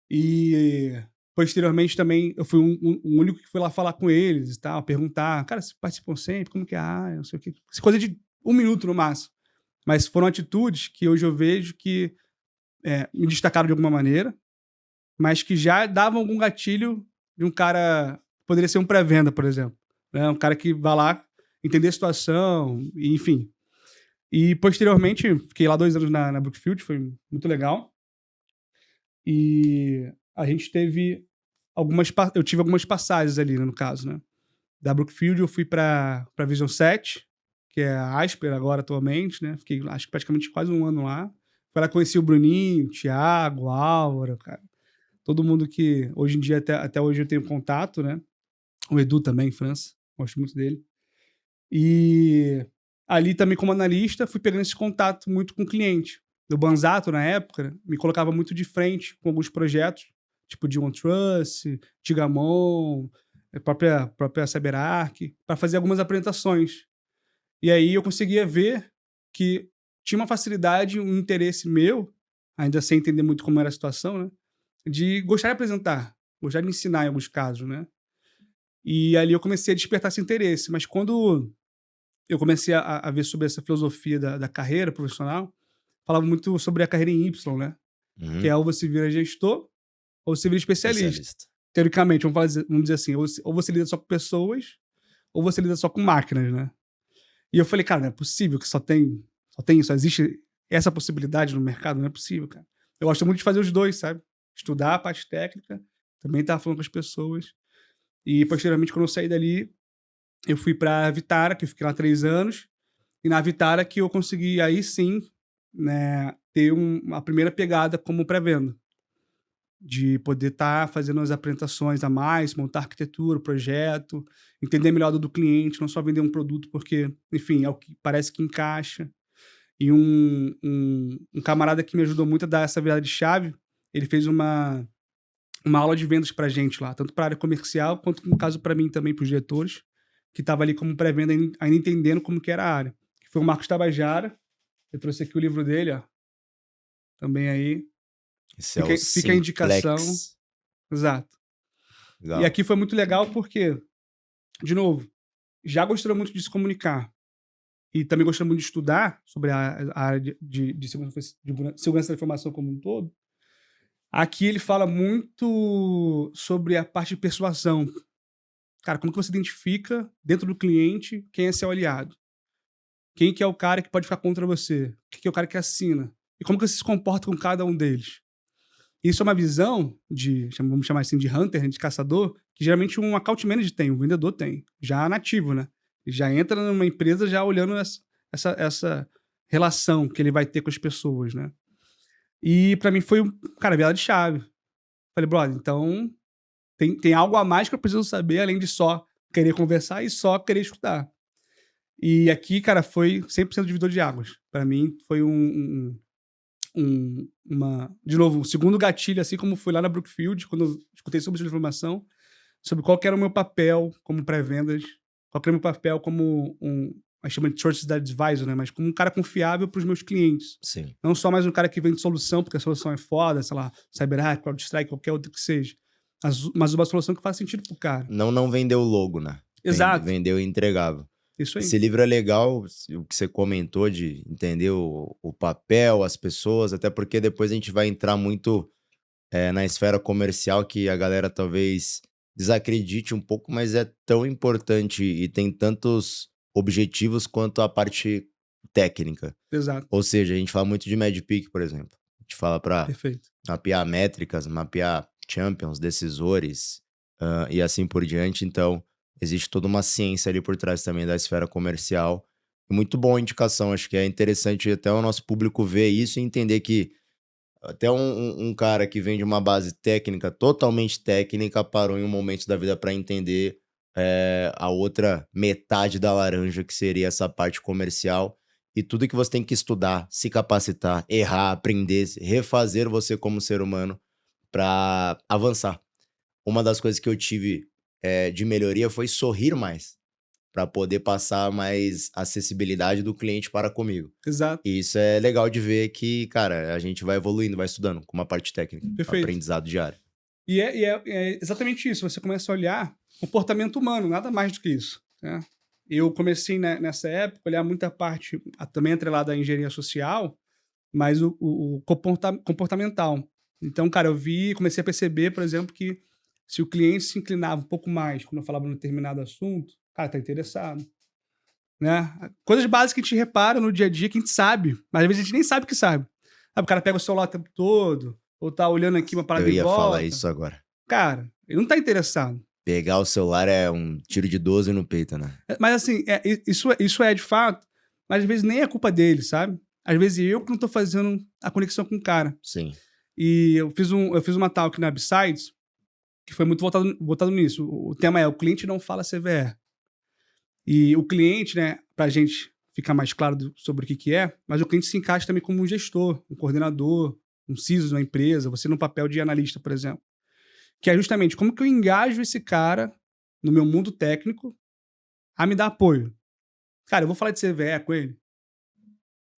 E posteriormente também eu fui o único que foi lá falar com eles e tal, perguntar, cara, vocês participam sempre? Como que é a área? Não sei o quê. Coisa de 1 minuto no máximo. Mas foram atitudes que hoje eu vejo que me destacaram de alguma maneira, mas que já davam algum gatilho de um cara... Poderia ser um pré-venda, por exemplo. Né? Um cara que vai lá entender a situação, enfim. E posteriormente, fiquei lá 2 anos na Brookfield, foi muito legal. E a gente teve eu tive algumas passagens ali, né, no caso, né? Da Brookfield eu fui pra Vision 7, que é a Asper agora atualmente, né? Fiquei, acho que praticamente quase 1 ano lá. Foi lá conheci o Bruninho, o Thiago, o Álvaro, cara. Todo mundo que hoje em dia, até hoje eu tenho contato, né? O Edu também, em França. Gosto muito dele. E ali também como analista, fui pegando esse contato muito com o cliente. O Banzato, na época, me colocava muito de frente com alguns projetos, tipo de OneTrust, Tigamon, a própria CyberArk, para fazer algumas apresentações. E aí eu conseguia ver que tinha uma facilidade, um interesse meu, ainda sem entender muito como era a situação, né? De gostar de apresentar, gostar de ensinar em alguns casos, né? E ali eu comecei a despertar esse interesse. Mas quando eu comecei a ver sobre essa filosofia da carreira profissional, falava muito sobre a carreira em Y, né? Que é ou você vira gestor ou você vira especialista. Teoricamente, vamos dizer assim, ou você lida só com pessoas ou você lida só com máquinas, né? E eu falei, cara, não é possível que só existe essa possibilidade no mercado, não é possível, cara. Eu gosto muito de fazer os dois, sabe? Estudar a parte técnica, também estar falando com as pessoas. E posteriormente, quando eu saí dali, eu fui para a Vitara, que eu fiquei lá 3 anos, e na Vitara que eu consegui, aí sim, né, ter a primeira pegada como pré-venda. De poder estar fazendo as apresentações a mais, montar arquitetura, projeto, entender melhor do cliente, não só vender um produto porque, enfim, é o que parece que encaixa. E um camarada que me ajudou muito a dar essa virada de chave, ele fez uma aula de vendas pra gente lá, tanto para a área comercial, quanto, no caso, para mim também, para os diretores, que estava ali como pré-venda, ainda entendendo como que era a área. Que foi o Marcos Tabajara. Eu trouxe aqui o livro dele, ó. Também aí. Esse é o Fica a indicação. Simplex. Exato. Legal. E aqui foi muito legal porque, de novo, já gostando muito de se comunicar e também gostando muito de estudar sobre a área de segurança da informação como um todo, aqui ele fala muito sobre a parte de persuasão. Cara, como que você identifica dentro do cliente quem é seu aliado? Quem que é o cara que pode ficar contra você? Quem que é o cara que assina? E como que você se comporta com cada um deles? Isso é uma visão vamos chamar assim, de hunter, de caçador, que geralmente um account manager tem, um vendedor tem, já nativo, né? Ele já entra numa empresa já olhando essa relação que ele vai ter com as pessoas, né? E pra mim foi, cara, virada de chave. Falei, brother, então tem algo a mais que eu preciso saber, além de só querer conversar e só querer escutar. E aqui, cara, foi 100% divisor de águas. Pra mim, foi de novo, um segundo gatilho, assim como foi lá na Brookfield, quando eu escutei sobre essa informação, sobre qual que era o meu papel como pré-vendas, qual que era o meu papel como a gente chama de Trusted Advisor, né? Mas como um cara confiável para os meus clientes. Sim. Não só mais um cara que vende solução, porque a solução é foda, sei lá, CyberArk, CrowdStrike, qualquer outra que seja. Mas uma solução que faz sentido pro cara. Não vendeu o logo, né? Exato. Vendeu e entregava. Isso aí. Esse livro é legal, o que você comentou de entender o papel, as pessoas, até porque depois a gente vai entrar muito na esfera comercial, que a galera talvez desacredite um pouco, mas é tão importante e tem tantos objetivos quanto a parte técnica. Exato. Ou seja, a gente fala muito de MadPeak, por exemplo. A gente fala para Perfeito. mapear métricas, mapear champions, decisores, e assim por diante. Então, existe toda uma ciência ali por trás também da esfera comercial. Muito boa indicação, acho que é interessante até o nosso público ver isso e entender que até um cara que vem de uma base técnica, totalmente técnica, parou em um momento da vida para entender a outra metade da laranja, que seria essa parte comercial. E tudo que você tem que estudar, se capacitar, errar, aprender, refazer você como ser humano para avançar. Uma das coisas que eu tive de melhoria foi sorrir mais, para poder passar mais acessibilidade do cliente para comigo. Exato. E isso é legal de ver que, cara, a gente vai evoluindo, vai estudando com uma parte técnica, Perfeito. aprendizado diário. É exatamente isso. Você começa a olhar comportamento humano, nada mais do que isso, né? Eu comecei nessa época a olhar muita parte, também atrelada à engenharia social, mas o comportamental. Então, cara, comecei a perceber, por exemplo, que se o cliente se inclinava um pouco mais quando eu falava num determinado assunto, cara, tá interessado, né? Coisas básicas que a gente repara no dia a dia que a gente sabe, mas às vezes a gente nem sabe que sabe. Sabe, o cara pega o celular o tempo todo, ou tá olhando aqui uma parada Eu em ia volta. falar isso agora. Cara, ele não tá interessado. Pegar o celular é um tiro de 12 no peito, né? Mas assim, isso é de fato, mas às vezes nem é culpa dele, sabe? Às vezes eu que não tô fazendo a conexão com o cara. Sim. E eu fiz uma talk na Upsides, que foi muito voltado nisso. O tema é: o cliente não fala CVE. E o cliente, né, pra gente ficar mais claro sobre o que é, mas o cliente se encaixa também como um gestor, um coordenador, um CISO na empresa, você no papel de analista, por exemplo. Que é justamente como que eu engajo esse cara no meu mundo técnico a me dar apoio. Cara, eu vou falar de CVE com ele.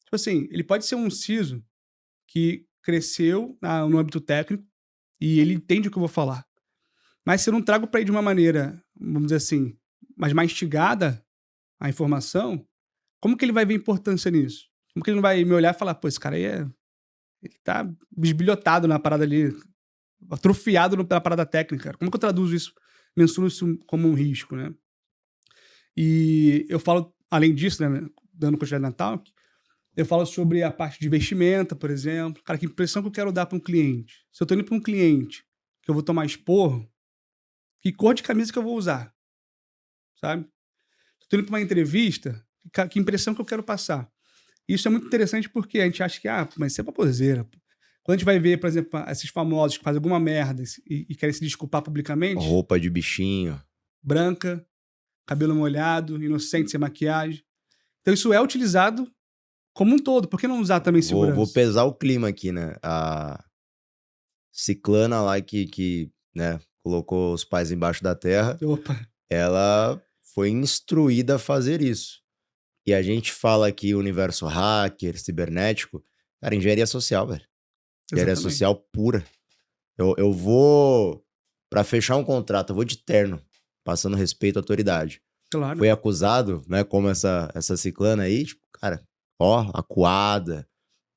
Tipo assim, ele pode ser um CISO que cresceu no âmbito técnico e ele entende o que eu vou falar. Mas se eu não trago para ele de uma maneira, vamos dizer assim, mais mastigada a informação, como que ele vai ver importância nisso? Como que ele não vai me olhar e falar: pô, esse cara aí ele tá bisbilhotado na parada ali, atrofiado na parada técnica. Como que eu traduzo isso, mensuro isso como um risco, né? E eu falo, além disso, né, dando continuidade na talk, eu falo sobre a parte de vestimenta, por exemplo. Cara, que impressão que eu quero dar para um cliente? Se eu tô indo para um cliente que eu vou tomar esporro, que cor de camisa que eu vou usar, sabe? Se eu tô indo para uma entrevista, que impressão que eu quero passar? Isso é muito interessante porque a gente acha que, mas isso é baboseira. Quando a gente vai ver, por exemplo, esses famosos que fazem alguma merda e querem se desculpar publicamente, Roupa de bichinho. branca, cabelo molhado, inocente, sem maquiagem. Então isso é utilizado como um todo. Por que não usar também segurança? Vou pesar o clima aqui, né? A ciclana lá que né, colocou os pais embaixo da terra, Opa, ela foi instruída a fazer isso. E a gente fala aqui universo hacker, cibernético, cara, engenharia social, velho. Engenharia exatamente. social pura. Eu vou, pra fechar um contrato, eu vou de terno, passando respeito à autoridade. Claro. Foi acusado, né, como essa ciclana aí, tipo, cara, ó, acuada,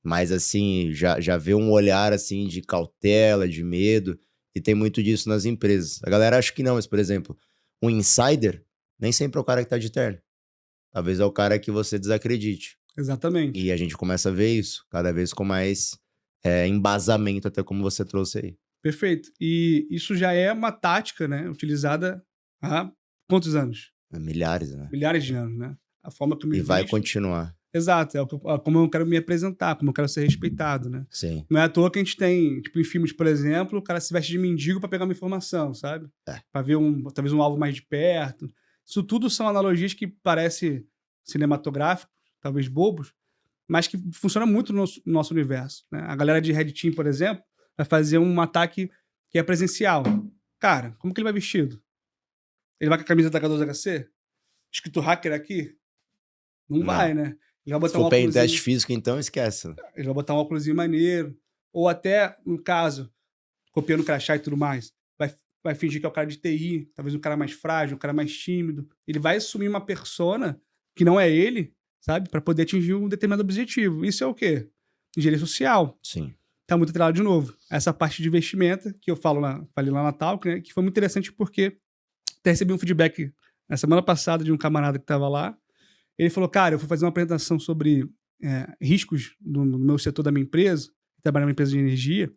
mas assim, já vê um olhar assim de cautela, de medo, e tem muito disso nas empresas. A galera acha que não, mas, por exemplo, um insider nem sempre é o cara que tá de terno. Talvez é o cara que você desacredite. Exatamente. E a gente começa a ver isso cada vez com mais embasamento, até como você trouxe aí. Perfeito. E isso já é uma tática, né, utilizada há quantos anos? Milhares, né? Milhares de anos, né? A forma que eu me E vai visto. continuar. Exato, como eu quero me apresentar, como eu quero ser respeitado, né? Sim. Não é à toa que a gente tem, tipo, em filmes, por exemplo, o cara se veste de mendigo pra pegar uma informação, sabe? É. Pra ver talvez um alvo mais de perto. Isso tudo são analogias que parecem cinematográficos, talvez bobos, mas que funcionam muito no nosso universo, né? A galera de Red Team, por exemplo, vai fazer um ataque que é presencial. Cara, como que ele vai vestido? Ele vai com a camisa da H2HC? Escrito hacker aqui? Não vai, né? Ele vai Se botar um for pé em óculosinho. teste físico, então esquece. Ele vai botar um óculosinho maneiro. Ou até, no caso, copiando o crachá e tudo mais, vai fingir que é o cara de TI, talvez um cara mais frágil, um cara mais tímido. Ele vai assumir uma persona que não é ele, sabe? Para poder atingir um determinado objetivo. Isso é o quê? Engenharia social. Sim. tá muito atrelado de novo. Essa parte de vestimenta, que eu falei lá na Talk, né? Que foi muito interessante porque até recebi um feedback na semana passada de um camarada que estava lá. Ele falou, cara, eu fui fazer uma apresentação sobre riscos no meu setor da minha empresa, trabalhar numa empresa de energia.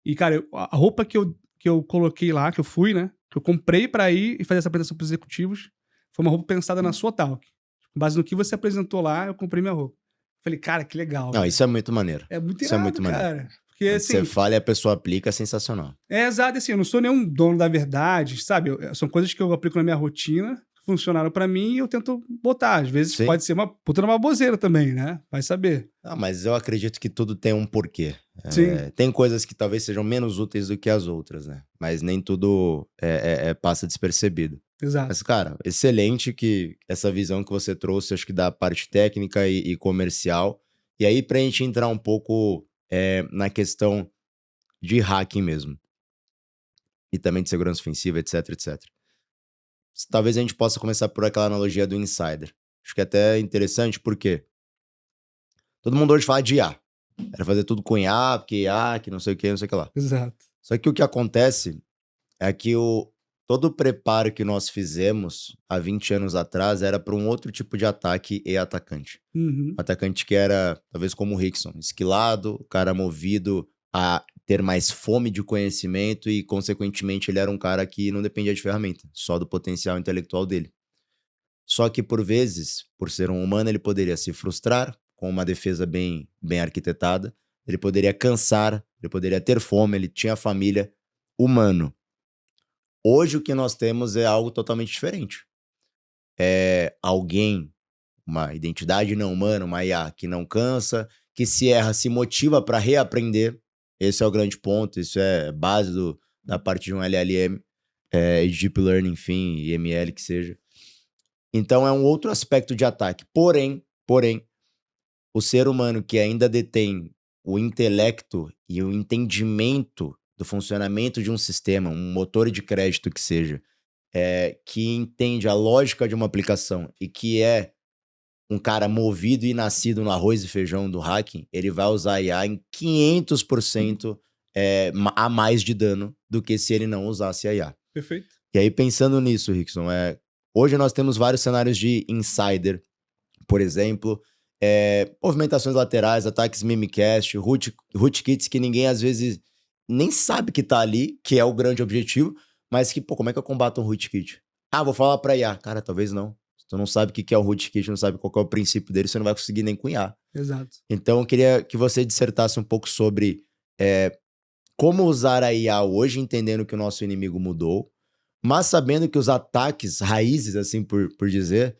E, cara, a roupa que eu coloquei lá, que eu fui, né? Que eu comprei para ir e fazer essa apresentação para os executivos, foi uma roupa pensada na sua Talk. Com base no que você apresentou lá, eu comprei minha roupa. Falei, cara, que legal. Não, Velho. isso é muito maneiro. É muito Isso é irado, muito maneiro. cara. Porque, Quando assim, você fala e a pessoa aplica, é sensacional. é exato, assim, eu não sou nenhum dono da verdade, sabe? São coisas que eu aplico na minha rotina, que funcionaram pra mim e eu tento botar. Às vezes Sim. pode ser uma puta numa baboseira também, né? Vai saber. Ah, mas eu acredito que tudo tem um porquê. Sim. Tem coisas que talvez sejam menos úteis do que as outras, né? Mas nem tudo passa despercebido. Exato. Mas, cara, excelente que essa visão que você trouxe, acho que da parte técnica e comercial. E aí, pra gente entrar um pouco na questão de hacking mesmo. E também de segurança ofensiva, etc, etc. Talvez a gente possa começar por aquela analogia do insider. Acho que é até interessante, porque todo mundo hoje fala de IA. Era fazer tudo com IA, porque IA, que não sei o que, não sei o que lá. Exato. Só que o que acontece é que todo o preparo que nós fizemos há 20 anos atrás era para um outro tipo de ataque e atacante. Uhum. Um atacante que era, talvez como o Rickson, esquilado, o cara movido a ter mais fome de conhecimento e, consequentemente, ele era um cara que não dependia de ferramenta, só do potencial intelectual dele. Só que, por vezes, por ser um humano, ele poderia se frustrar com uma defesa bem arquitetada, ele poderia cansar, ele poderia ter fome, ele tinha família, humano. Hoje o que nós temos é algo totalmente diferente. É alguém, uma identidade não humana, uma IA que não cansa, que se erra, se motiva para reaprender. Esse é o grande ponto, isso é base da parte de um LLM, de Deep Learning, enfim, IML que seja. Então é um outro aspecto de ataque. Porém, o ser humano que ainda detém o intelecto e o entendimento do funcionamento de um sistema, um motor de crédito que seja, que entende a lógica de uma aplicação e que é um cara movido e nascido no arroz e feijão do hacking, ele vai usar a IA em 500% a mais de dano do que se ele não usasse a IA. Perfeito. E aí, pensando nisso, Rickson, hoje nós temos vários cenários de insider, por exemplo, movimentações laterais, ataques mimicast, rootkits que ninguém às vezes nem sabe que tá ali, que é o grande objetivo, mas que, pô, como é que eu combato um rootkit? Ah, vou falar pra IA. Cara, talvez não. Se tu não sabe o que é o rootkit, não sabe qual é o princípio dele, você não vai conseguir nem com IA. Exato. Então, eu queria que você dissertasse um pouco sobre como usar a IA hoje, entendendo que o nosso inimigo mudou, mas sabendo que os ataques raízes, assim por dizer,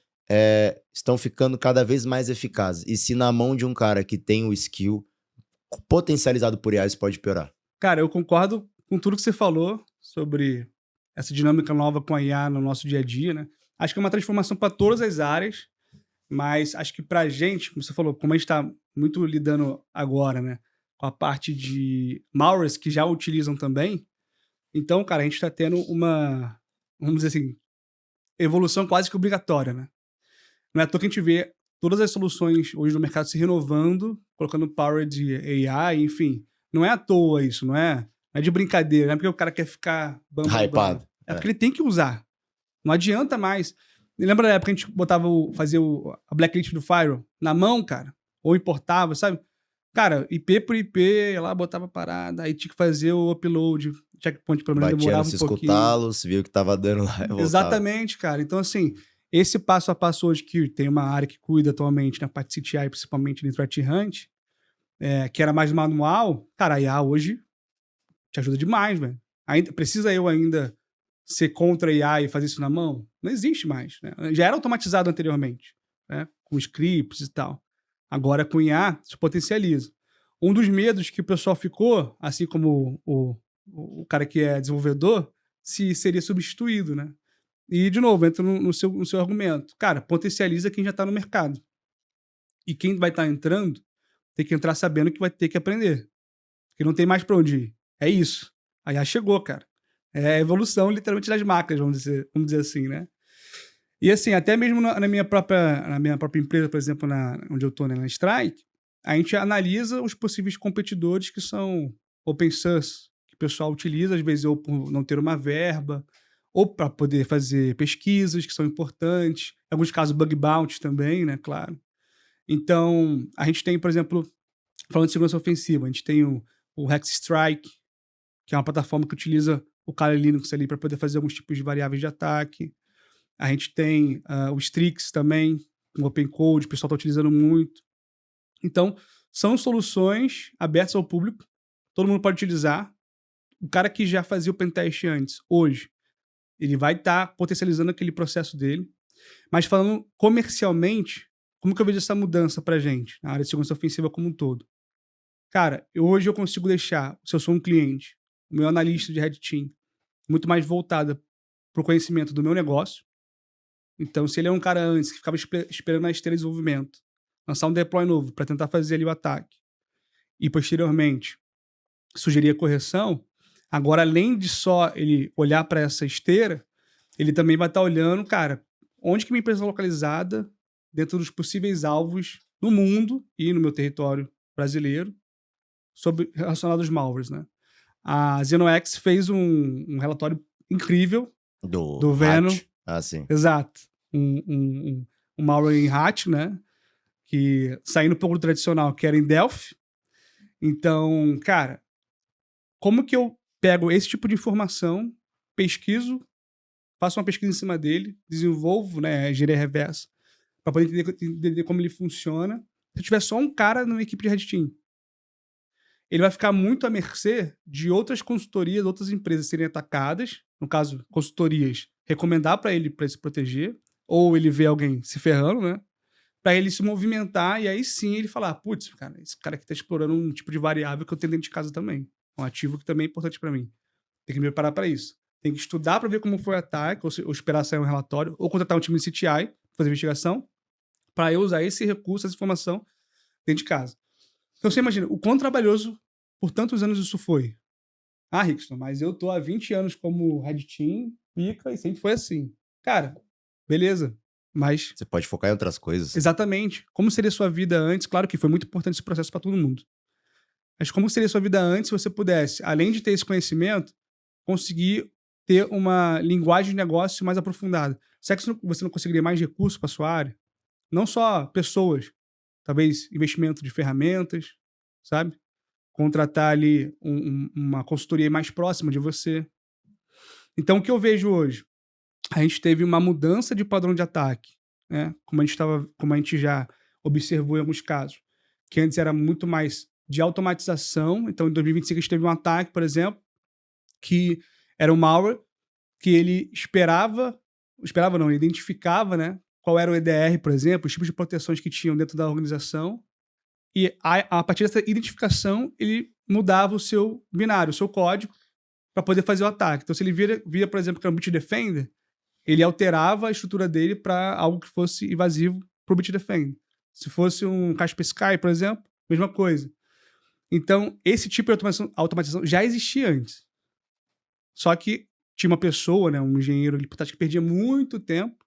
estão ficando cada vez mais eficazes. E se na mão de um cara que tem o skill potencializado por IA, isso pode piorar. Cara, eu concordo com tudo que você falou sobre essa dinâmica nova com a IA no nosso dia a dia, né? Acho que é uma transformação para todas as áreas, mas acho que pra gente, como você falou, como a gente tá muito lidando agora, né, com a parte de malwares que já utilizam também, então, cara, a gente tá tendo uma, vamos dizer assim, evolução quase que obrigatória, né? Não é à toa que a gente vê todas as soluções hoje no mercado se renovando, colocando power de AI, enfim. Não é à toa isso, não é de brincadeira, não é porque o cara quer ficar Hypado. É porque ele tem que usar. Não adianta mais. Lembra da época que a gente fazia a blacklist do Firewall na mão, cara? Ou importava, sabe? Cara, IP por IP, ia lá, botava parada, aí tinha que fazer o upload, checkpoint pelo menos Batia demorava nos um pouquinho. escutá-los, viu que tava dando lá e voltava. Exatamente, cara. Então, assim, esse passo a passo hoje que tem uma área que cuida atualmente, na parte de CTI, principalmente no Threat Hunt, que era mais manual, cara, a IA hoje te ajuda demais, velho. Precisa eu ainda ser contra a IA e fazer isso na mão? Não existe mais, né? Já era automatizado anteriormente, né? Com scripts e tal. Agora, com IA, isso potencializa. Um dos medos que o pessoal ficou, assim como o cara que é desenvolvedor, se seria substituído, né? E, de novo, entra no seu argumento. Cara, potencializa quem já está no mercado. E quem vai estar entrando tem que entrar sabendo que vai ter que aprender. Porque não tem mais para onde ir. É isso. Aí já chegou, cara. É a evolução, literalmente, das máquinas, vamos dizer assim, né? E, assim, até mesmo na minha própria empresa, por exemplo, onde eu estou, né, na Strike, a gente analisa os possíveis competidores que são open source, que o pessoal utiliza, às vezes, ou por não ter uma verba, ou para poder fazer pesquisas que são importantes, em alguns casos bug bounty também, né, claro. Então, a gente tem, por exemplo, falando de segurança ofensiva, a gente tem o Hexstrike, que é uma plataforma que utiliza o Kali Linux ali para poder fazer alguns tipos de variáveis de ataque. A gente tem o Strix também, um open code, o pessoal está utilizando muito. Então, são soluções abertas ao público, todo mundo pode utilizar. O cara que já fazia o pentest antes, hoje, ele vai estar potencializando aquele processo dele. Mas falando comercialmente, como que eu vejo essa mudança pra gente, na área de segurança ofensiva como um todo? Cara, hoje eu consigo deixar, se eu sou um cliente, o meu analista de Red Team, muito mais voltada pro conhecimento do meu negócio. Então, se ele é um cara antes que ficava esperando na esteira de desenvolvimento, lançar um deploy novo para tentar fazer ali o ataque, e posteriormente sugerir a correção, agora além de só ele olhar para essa esteira, ele também vai estar olhando, cara, onde que minha empresa está localizada dentro dos possíveis alvos no mundo e no meu território brasileiro relacionado aos malwares, né? A ZenoX fez um relatório incrível do Venom. Ah, sim. Exato. Um malware em Hat, né? Que saindo um pouco do tradicional, que era em Delphi. Então, cara, como que eu pego esse tipo de informação, pesquiso, faço uma pesquisa em cima dele, desenvolvo, né, engenharia reversa, para poder entender como ele funciona. Se eu tiver só um cara numa equipe de Red Team, ele vai ficar muito à mercê de outras consultorias, outras empresas serem atacadas, no caso, consultorias, recomendar para ele se proteger, ou ele ver alguém se ferrando, né? Para ele se movimentar e aí sim ele falar, putz, cara, esse cara aqui tá explorando um tipo de variável que eu tenho dentro de casa também. Um ativo que também é importante para mim. Tem que me preparar para isso. Tem que estudar para ver como foi o ataque, ou esperar sair um relatório, ou contratar um time de CTI, fazer investigação, para eu usar esse recurso, essa informação dentro de casa. Então você imagina o quão trabalhoso por tantos anos isso foi. Ah, Rickson, mas eu tô há 20 anos como Red Team, pica, e sempre foi assim. Cara, beleza, mas... Você pode focar em outras coisas. Exatamente. Como seria a sua vida antes? Claro que foi muito importante esse processo para todo mundo. Mas como seria a sua vida antes se você pudesse, além de ter esse conhecimento, conseguir ter uma linguagem de negócio mais aprofundada? Será que você não conseguiria mais recursos para sua área? Não só pessoas, talvez investimento de ferramentas, sabe? Contratar ali uma consultoria mais próxima de você. Então, o que eu vejo hoje? A gente teve uma mudança de padrão de ataque, né? Como a gente já observou em alguns casos, que antes era muito mais de automatização. Então, em 2025, a gente teve um ataque, por exemplo, que era um malware que ele ele identificava, né, qual era o EDR, por exemplo, os tipos de proteções que tinham dentro da organização, e a partir dessa identificação, ele mudava o seu binário, o seu código, para poder fazer o ataque. Então, se ele via, por exemplo, que era um Bitdefender, ele alterava a estrutura dele para algo que fosse invasivo para o Bitdefender. Se fosse um Kaspersky, por exemplo, mesma coisa. Então, esse tipo de automatização já existia antes. Só que tinha uma pessoa, né, um engenheiro ali por trás que perdia muito tempo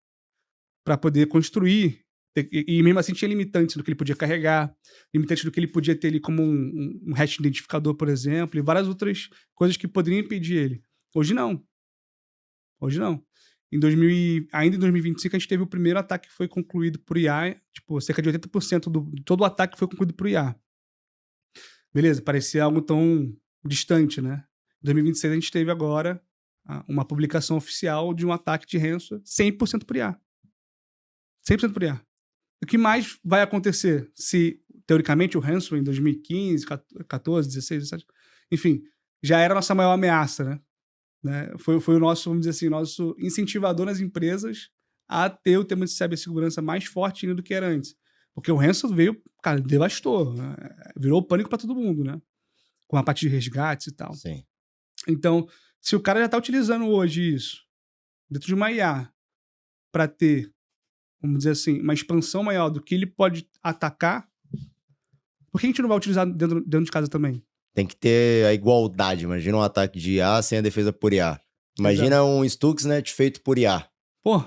para poder construir. E mesmo assim tinha limitantes do que ele podia carregar, limitantes do que ele podia ter ali como um hash identificador, por exemplo, e várias outras coisas que poderiam impedir ele. Hoje não. Hoje não. Ainda em 2025, a gente teve o primeiro ataque que foi concluído por IA, tipo, cerca de 80% de todo o ataque foi concluído por IA. Beleza, parecia algo tão distante, né? Em 2026, a gente teve agora uma publicação oficial de um ataque de ransomware 100% por IA. 100% por IA. O que mais vai acontecer se, teoricamente, o ransomware em 2015, 14, 16, 17, enfim, já era a nossa maior ameaça, né? Foi o nosso, vamos dizer assim, nosso incentivador nas empresas a ter o tema de cibersegurança mais forte ainda do que era antes. Porque o ransomware veio, cara, devastou, né? Virou pânico para todo mundo, né? Com a parte de resgates e tal. Sim. Então, se o cara já está utilizando hoje isso, dentro de uma IA, para ter, vamos dizer assim, uma expansão maior do que ele pode atacar, por que a gente não vai utilizar dentro de casa também? Tem que ter a igualdade. Imagina um ataque de IA sem a defesa por IA. Imagina um Stuxnet feito por IA. Pô,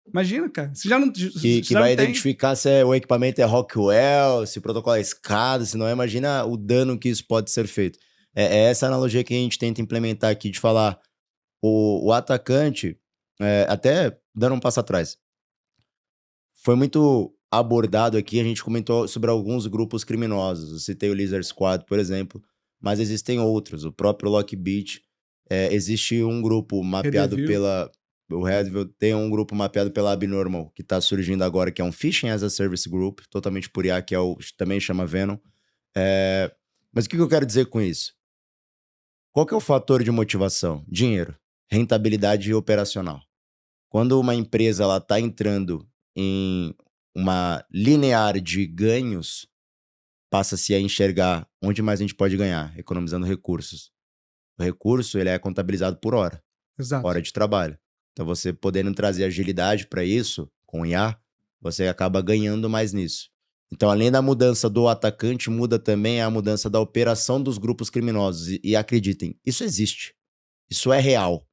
Imagina, cara. Você já não, Que já vai não tem. identificar se o equipamento é Rockwell, se o protocolo é SCADA, se não é, imagina o dano que isso pode ser feito. É essa analogia que a gente tenta implementar aqui, de falar, o atacante, até dando um passo atrás, foi muito abordado aqui, a gente comentou sobre alguns grupos criminosos, eu citei o Lizard Squad, por exemplo, mas existem outros, o próprio Lockbit, existe um grupo mapeado Redeview. o Redville tem um grupo mapeado pela Abnormal, que está surgindo agora, que é um Phishing as a Service Group, totalmente por IA, que também chama Venom. Mas o que eu quero dizer com isso? Qual que é o fator de motivação? Dinheiro, rentabilidade operacional. Quando uma empresa está entrando em uma linear de ganhos, passa-se a enxergar onde mais a gente pode ganhar, economizando recursos. O recurso ele é contabilizado por hora Exato. de trabalho. Então, você podendo trazer agilidade para isso, com IA, você acaba ganhando mais nisso. Então, além da mudança do atacante, muda também a mudança da operação dos grupos criminosos. E acreditem, isso existe. Isso é real.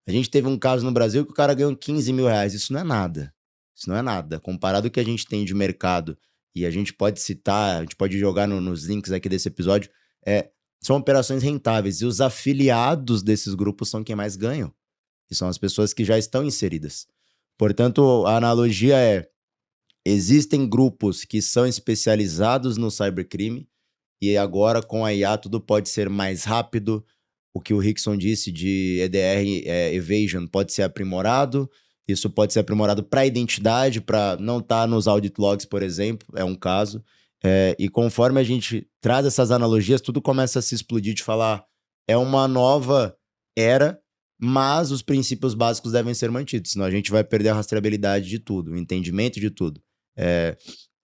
A gente teve um caso no Brasil que o cara ganhou 15 mil reais. Isso não é nada. Isso não é nada. Comparado ao que a gente tem de mercado, e a gente pode citar, a gente pode jogar nos links aqui desse episódio, são operações rentáveis. E os afiliados desses grupos são quem mais ganham. Que são as pessoas que já estão inseridas. Portanto, a analogia existem grupos que são especializados no cybercrime e agora com a IA tudo pode ser mais rápido. O que o Rickson disse de EDR, evasion, pode ser aprimorado. Isso pode ser aprimorado para a identidade, para não estar nos audit logs, por exemplo, é um caso. E conforme a gente traz essas analogias, tudo começa a se explodir de falar, é uma nova era, mas os princípios básicos devem ser mantidos, senão a gente vai perder a rastreabilidade de tudo, o entendimento de tudo.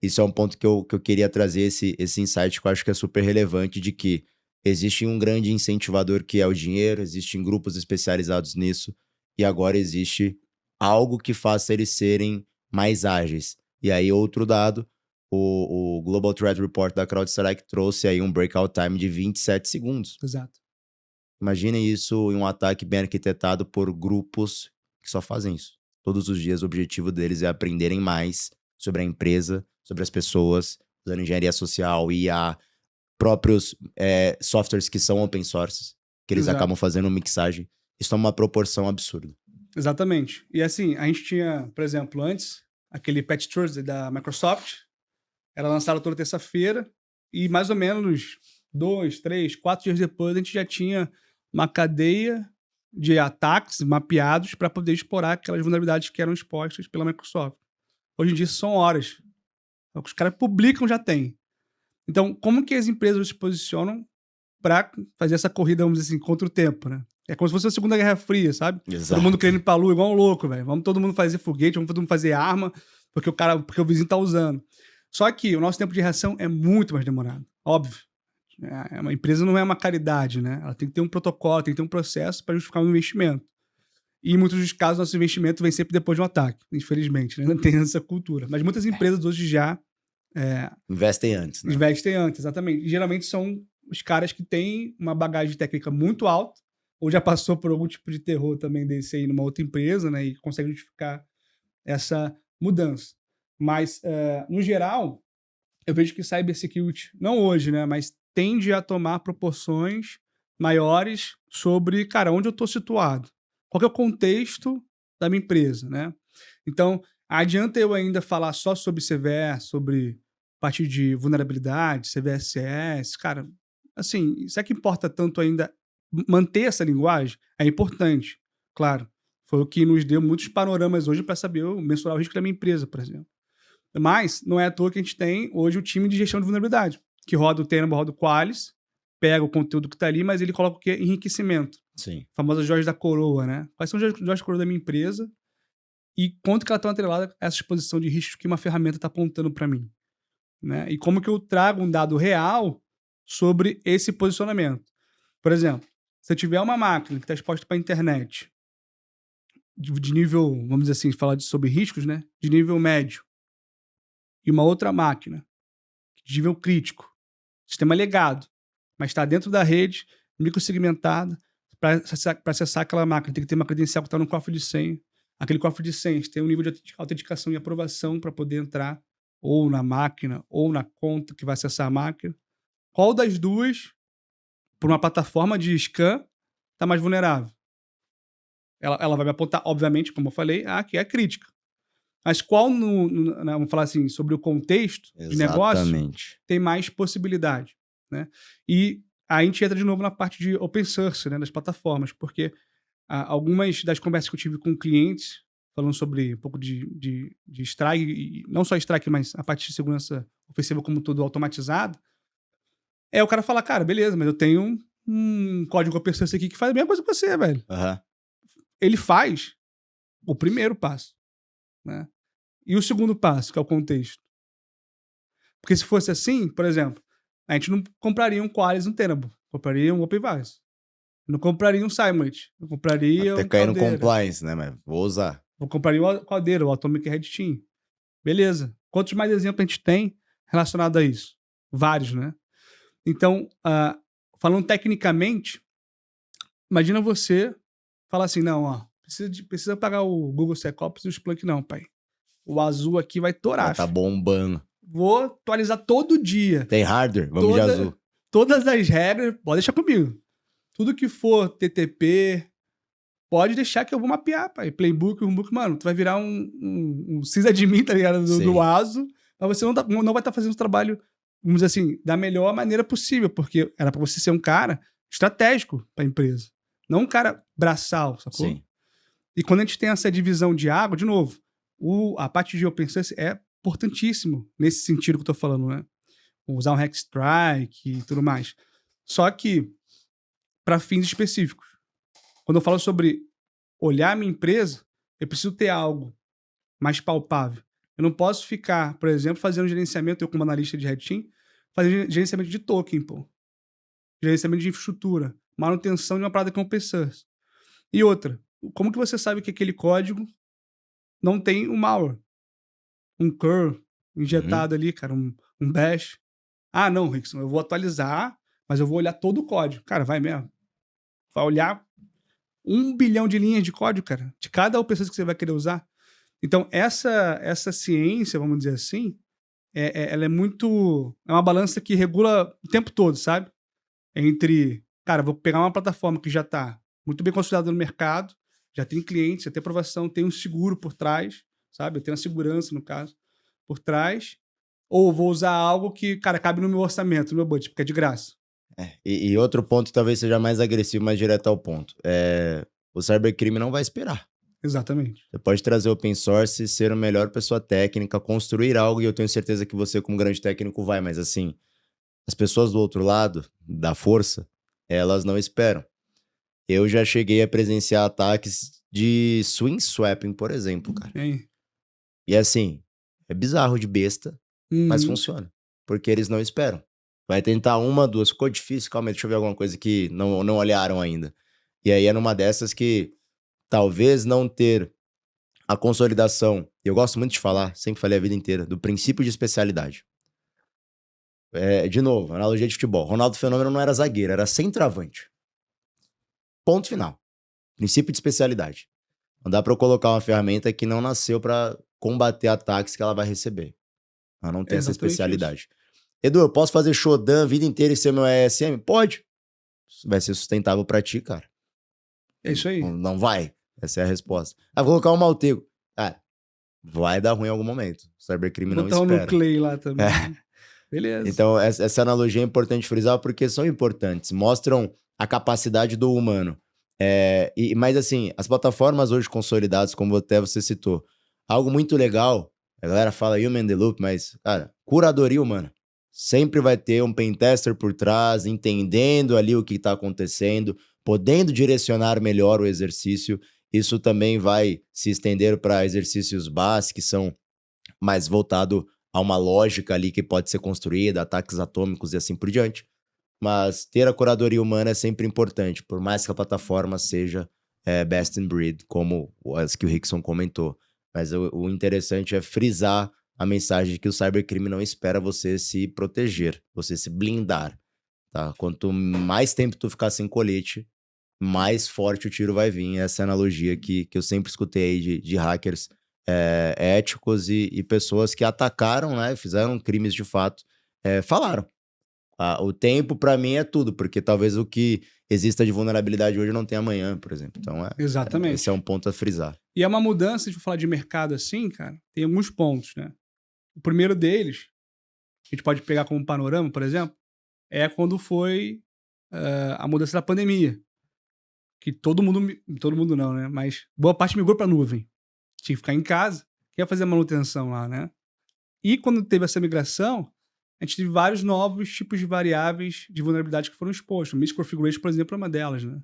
Isso é um ponto que eu queria trazer, esse insight que eu acho que é super relevante, de que existe um grande incentivador que é o dinheiro, existem grupos especializados nisso, e agora existe algo que faça eles serem mais ágeis. E aí, outro dado, o Global Threat Report da CrowdStrike trouxe aí um breakout time de 27 segundos. Exato. Imaginem isso em um ataque bem arquitetado por grupos que só fazem isso. Todos os dias o objetivo deles é aprenderem mais sobre a empresa, sobre as pessoas, usando engenharia social, IA, próprios softwares que são open source, que eles Exato. acabam fazendo mixagem. Isso é uma proporção absurda. Exatamente. E assim, a gente tinha, por exemplo, antes, aquele Patch Thursday da Microsoft, era lançado toda terça-feira, e mais ou menos 2, 3, 4 dias depois, a gente já tinha uma cadeia de ataques mapeados para poder explorar aquelas vulnerabilidades que eram expostas pela Microsoft. Hoje em dia, isso são horas. Os caras publicam, já tem. Então, como que as empresas se posicionam para fazer essa corrida, vamos dizer assim, contra o tempo, né? É como se fosse a Segunda Guerra Fria, sabe? Exato. Todo mundo querendo ir pra lua igual um louco, velho. Vamos todo mundo fazer foguete, vamos todo mundo fazer arma, porque o vizinho tá usando. Só que o nosso tempo de reação é muito mais demorado. Óbvio. Uma empresa não é uma caridade, né? Ela tem que ter um protocolo, tem que ter um processo para justificar um investimento. E em muitos dos casos, nosso investimento vem sempre depois de um ataque, infelizmente, né? Não tem essa cultura. Mas muitas empresas hoje já investem antes, né? Investem antes, exatamente. E geralmente são os caras que têm uma bagagem técnica muito alta, ou já passou por algum tipo de terror também desse aí numa outra empresa, né? E consegue justificar essa mudança. Mas, no geral, eu vejo que cybersecurity, não hoje, né? Mas tende a tomar proporções maiores sobre, cara, onde eu estou situado. Qual que é o contexto da minha empresa, né? Então, adianta eu ainda falar só sobre CVE, sobre parte de vulnerabilidade, CVSS, cara, assim, será que importa tanto ainda manter essa linguagem? É importante, claro. Foi o que nos deu muitos panoramas hoje para saber mensurar o risco da minha empresa, por exemplo. Mas não é à toa que a gente tem hoje o time de gestão de vulnerabilidade, que roda o Tenable, roda o Qualys, pega o conteúdo que está ali, mas ele coloca o quê? Enriquecimento. Sim. A famosa joias da coroa, né? Quais são as joias da coroa da minha empresa e quanto que ela está atrelada a essa exposição de risco que uma ferramenta está apontando para mim, né? E como que eu trago um dado real sobre esse posicionamento. Por exemplo, se eu tiver uma máquina que está exposta para a internet de nível, vamos dizer assim, falar sobre riscos, né? De nível médio, e uma outra máquina de nível crítico, sistema legado, mas está dentro da rede, microsegmentada, para acessar aquela máquina. Tem que ter uma credencial que está no cofre de senha. aquele cofre de senhas tem um nível de autenticação e aprovação para poder entrar ou na máquina ou na conta que vai acessar a máquina. Qual das duas, por uma plataforma de scan, está mais vulnerável? Ela vai me apontar, obviamente, como eu falei, que é crítica. Mas qual, vamos falar assim, sobre o contexto de negócio, Exatamente. tem mais possibilidade, né? E aí a gente entra de novo na parte de open source, né, das plataformas, porque algumas das conversas que eu tive com clientes, falando sobre um pouco de strike, e não só strike, mas a parte de segurança ofensiva como todo automatizado, o cara fala, cara, beleza, mas eu tenho um código open source aqui que faz a mesma coisa que você, velho. Aham. Ele faz o primeiro passo, né? E o segundo passo, que é o contexto. Porque se fosse assim, por exemplo, a gente não compraria um Qualys, um Tenable. Compraria um OpenVAS. Não compraria um Cymate. Eu compraria Até um cair no Caldera. compliance, né? Mas vou usar. Eu compraria o Caldera, o Atomic Red Team. Beleza. Quantos mais exemplos a gente tem relacionado a isso? Vários, né? Então, falando tecnicamente, imagina você falar assim, não, precisa pagar o Google SecOps e o Splunk não, pai. O azul aqui vai torar. Tá bombando. Vou atualizar todo dia. Tem hardware? Vamos de azul. Todas as regras, pode deixar comigo. Tudo que for TTP, pode deixar que eu vou mapear, pai. Playbook, runbook, mano, tu vai virar um sysadmin, tá ligado? Do ASO, mas você não vai estar fazendo o trabalho, vamos dizer assim, da melhor maneira possível, porque era pra você ser um cara estratégico pra empresa. Não um cara braçal, sacou? Sim. E quando a gente tem essa divisão de água, de novo, a parte de open source é importantíssimo nesse sentido que eu tô falando, né? Usar um hack strike e tudo mais. Só que para fins específicos. Quando eu falo sobre olhar a minha empresa, eu preciso ter algo mais palpável. Eu não posso ficar, por exemplo, fazendo gerenciamento, eu como analista de Red Team, fazendo gerenciamento de token, gerenciamento de infraestrutura, manutenção de uma parada que é open source. E outra, como que você sabe que aquele código não tem um malware? Um curl injetado ali, cara, um bash. Não, Rickson, eu vou atualizar, mas eu vou olhar todo o código. Cara, vai mesmo. Vai olhar 1 bilhão de linhas de código, cara, de cada open source que você vai querer usar. Então, essa ciência, vamos dizer assim, ela é muito... É uma balança que regula o tempo todo, sabe? Entre, cara, vou pegar uma plataforma que já está muito bem consolidada no mercado, já tem clientes, já tem aprovação, tem um seguro por trás, sabe? Eu tenho uma segurança, no caso, por trás. Ou vou usar algo que, cara, cabe no meu orçamento, no meu budget, porque é de graça. E outro ponto talvez seja mais agressivo, mais direto ao ponto. O cybercrime não vai esperar. Exatamente. Você pode trazer open source, ser a melhor pessoa técnica, construir algo, e eu tenho certeza que você, como grande técnico, vai. Mas assim, as pessoas do outro lado, da força, elas não esperam. Eu já cheguei a presenciar ataques de swing swapping, por exemplo, cara. E assim, é bizarro de besta, mas funciona. Porque eles não esperam. Vai tentar uma, duas, ficou difícil, calma aí, deixa eu ver alguma coisa que não olharam ainda. E aí é numa dessas que talvez não ter a consolidação, eu gosto muito de falar, sempre falei a vida inteira, do princípio de especialidade. De novo, analogia de futebol. Ronaldo Fenômeno não era zagueiro, era centroavante. Ponto final. Princípio de especialidade. Não dá pra eu colocar uma ferramenta que não nasceu pra combater ataques que ela vai receber. Ela não tem essa especialidade. Isso. Edu, eu posso fazer Shodan a vida inteira e ser meu ESM? Pode. Vai ser sustentável pra ti, cara. É isso aí. Não vai. Essa é a resposta. Vou colocar um Maltego. Cara, vai dar ruim em algum momento. O cybercrime não espera. Botar um Nuclei lá também. Beleza. Então, essa analogia é importante frisar porque são importantes. Mostram a capacidade do humano. Mas assim, as plataformas hoje consolidadas, como até você citou, algo muito legal, a galera fala human in the loop, mas, cara, curadoria humana. Sempre vai ter um pentester por trás, entendendo ali o que está acontecendo, podendo direcionar melhor o exercício. Isso também vai se estender para exercícios básicos, que são mais voltados a uma lógica ali que pode ser construída, ataques atômicos e assim por diante. Mas ter a curadoria humana é sempre importante, por mais que a plataforma seja best in breed, como as que o Rickson comentou. Mas o interessante é frisar a mensagem de que o cybercrime não espera você se proteger, você se blindar, tá? Quanto mais tempo tu ficar sem colete, mais forte o tiro vai vir. Essa é a analogia que eu sempre escutei aí de hackers éticos e pessoas que atacaram, né, fizeram crimes de fato, falaram. O tempo, para mim, é tudo, porque talvez o que exista de vulnerabilidade hoje não tenha amanhã, por exemplo. Então, esse é um Exatamente. ponto a frisar. E é uma mudança, de falar de mercado assim, cara, tem alguns pontos, né? O primeiro deles, a gente pode pegar como panorama, por exemplo, é quando foi a mudança da pandemia. Que todo mundo não, né? Mas boa parte migrou para nuvem. Tinha que ficar em casa, que ia fazer a manutenção lá, né? E quando teve essa migração, a gente teve vários novos tipos de variáveis de vulnerabilidade que foram expostos. O misconfiguration, por exemplo, é uma delas, né?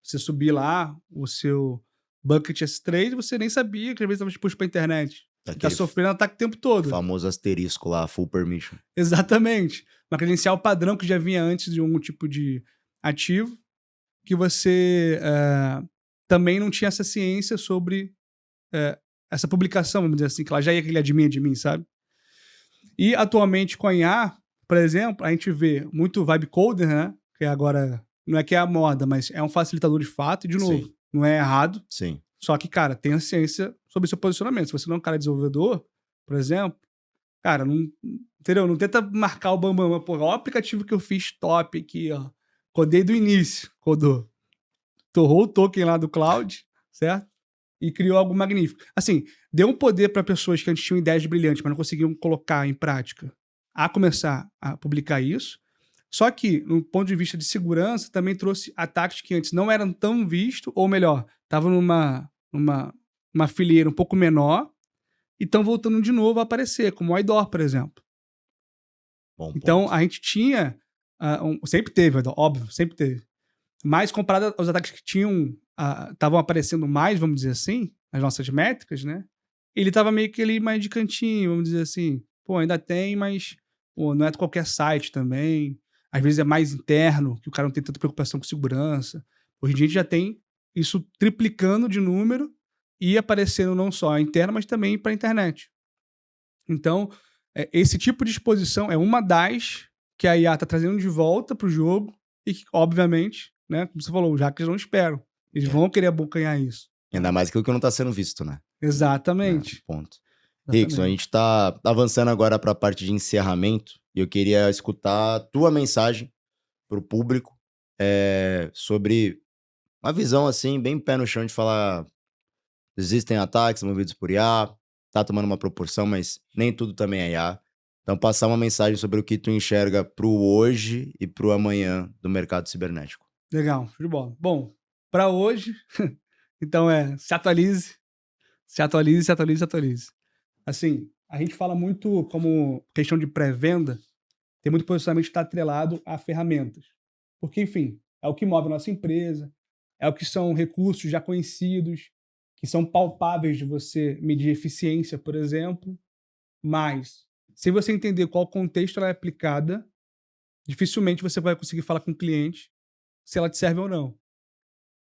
Você subir lá o seu bucket S3 e você nem sabia que às vezes estava exposto para a internet. E tá Aquele sofrendo ataque o tempo todo. famoso asterisco lá, full permission. Exatamente. Uma credencial padrão que já vinha antes de algum tipo de ativo, que você também não tinha essa ciência sobre essa publicação, vamos dizer assim, que ela já ia aquele admin, sabe? E atualmente com a IA, por exemplo, a gente vê muito vibe coder, né? Que agora não é que é a moda, mas é um facilitador de fato, e de novo, Sim. não é errado. Sim. Só que, cara, tenha ciência sobre seu posicionamento. Se você não é um cara desenvolvedor, por exemplo, cara, não, entendeu? Não tenta marcar o bambam. Pô, olha o aplicativo que eu fiz top aqui, ó. Codei do início, codou. Torrou o token lá do cloud, certo? E criou algo magnífico. Assim, deu um poder para pessoas que antes tinham ideias brilhantes, mas não conseguiam colocar em prática, a começar a publicar isso. Só que, no ponto de vista de segurança, também trouxe ataques que antes não eram tão vistos, ou melhor, estavam numa fileira um pouco menor e estão voltando de novo a aparecer, como o IDOR, por exemplo. Bom Então, ponto. a gente tinha, sempre teve, óbvio, sempre teve. Mas comparado aos ataques que estavam aparecendo mais, vamos dizer assim, nas nossas métricas, né? Ele estava meio que ali mais de cantinho, vamos dizer assim. Pô, ainda tem, mas pô, não é de qualquer site também. Às vezes é mais interno, que o cara não tem tanta preocupação com segurança. Hoje em dia a gente já tem isso triplicando de número e aparecendo não só interno, mas também para a internet. Então, esse tipo de exposição é uma das que a IA está trazendo de volta para o jogo e que, obviamente, né, como você falou, já que eles não esperam. Eles vão querer abocanhar isso. Ainda mais aquilo que não tá sendo visto, né? Exatamente. Ponto. Rickson, a Exatamente. gente tá avançando agora para a parte de encerramento e eu queria escutar a tua mensagem pro público sobre uma visão assim, bem pé no chão de falar existem ataques movidos por IA, tá tomando uma proporção, mas nem tudo também é IA. Então passar uma mensagem sobre o que tu enxerga pro hoje e pro amanhã do mercado cibernético. Legal, show de bola. Bom, para hoje, então se atualize, se atualize, se atualize, se atualize. Assim, a gente fala muito como questão de pré-venda, tem muito posicionamento que está atrelado a ferramentas. Porque, enfim, é o que move a nossa empresa, é o que são recursos já conhecidos, que são palpáveis de você medir eficiência, por exemplo. Mas, se você entender qual contexto ela é aplicada, dificilmente você vai conseguir falar com o cliente se ela te serve ou não.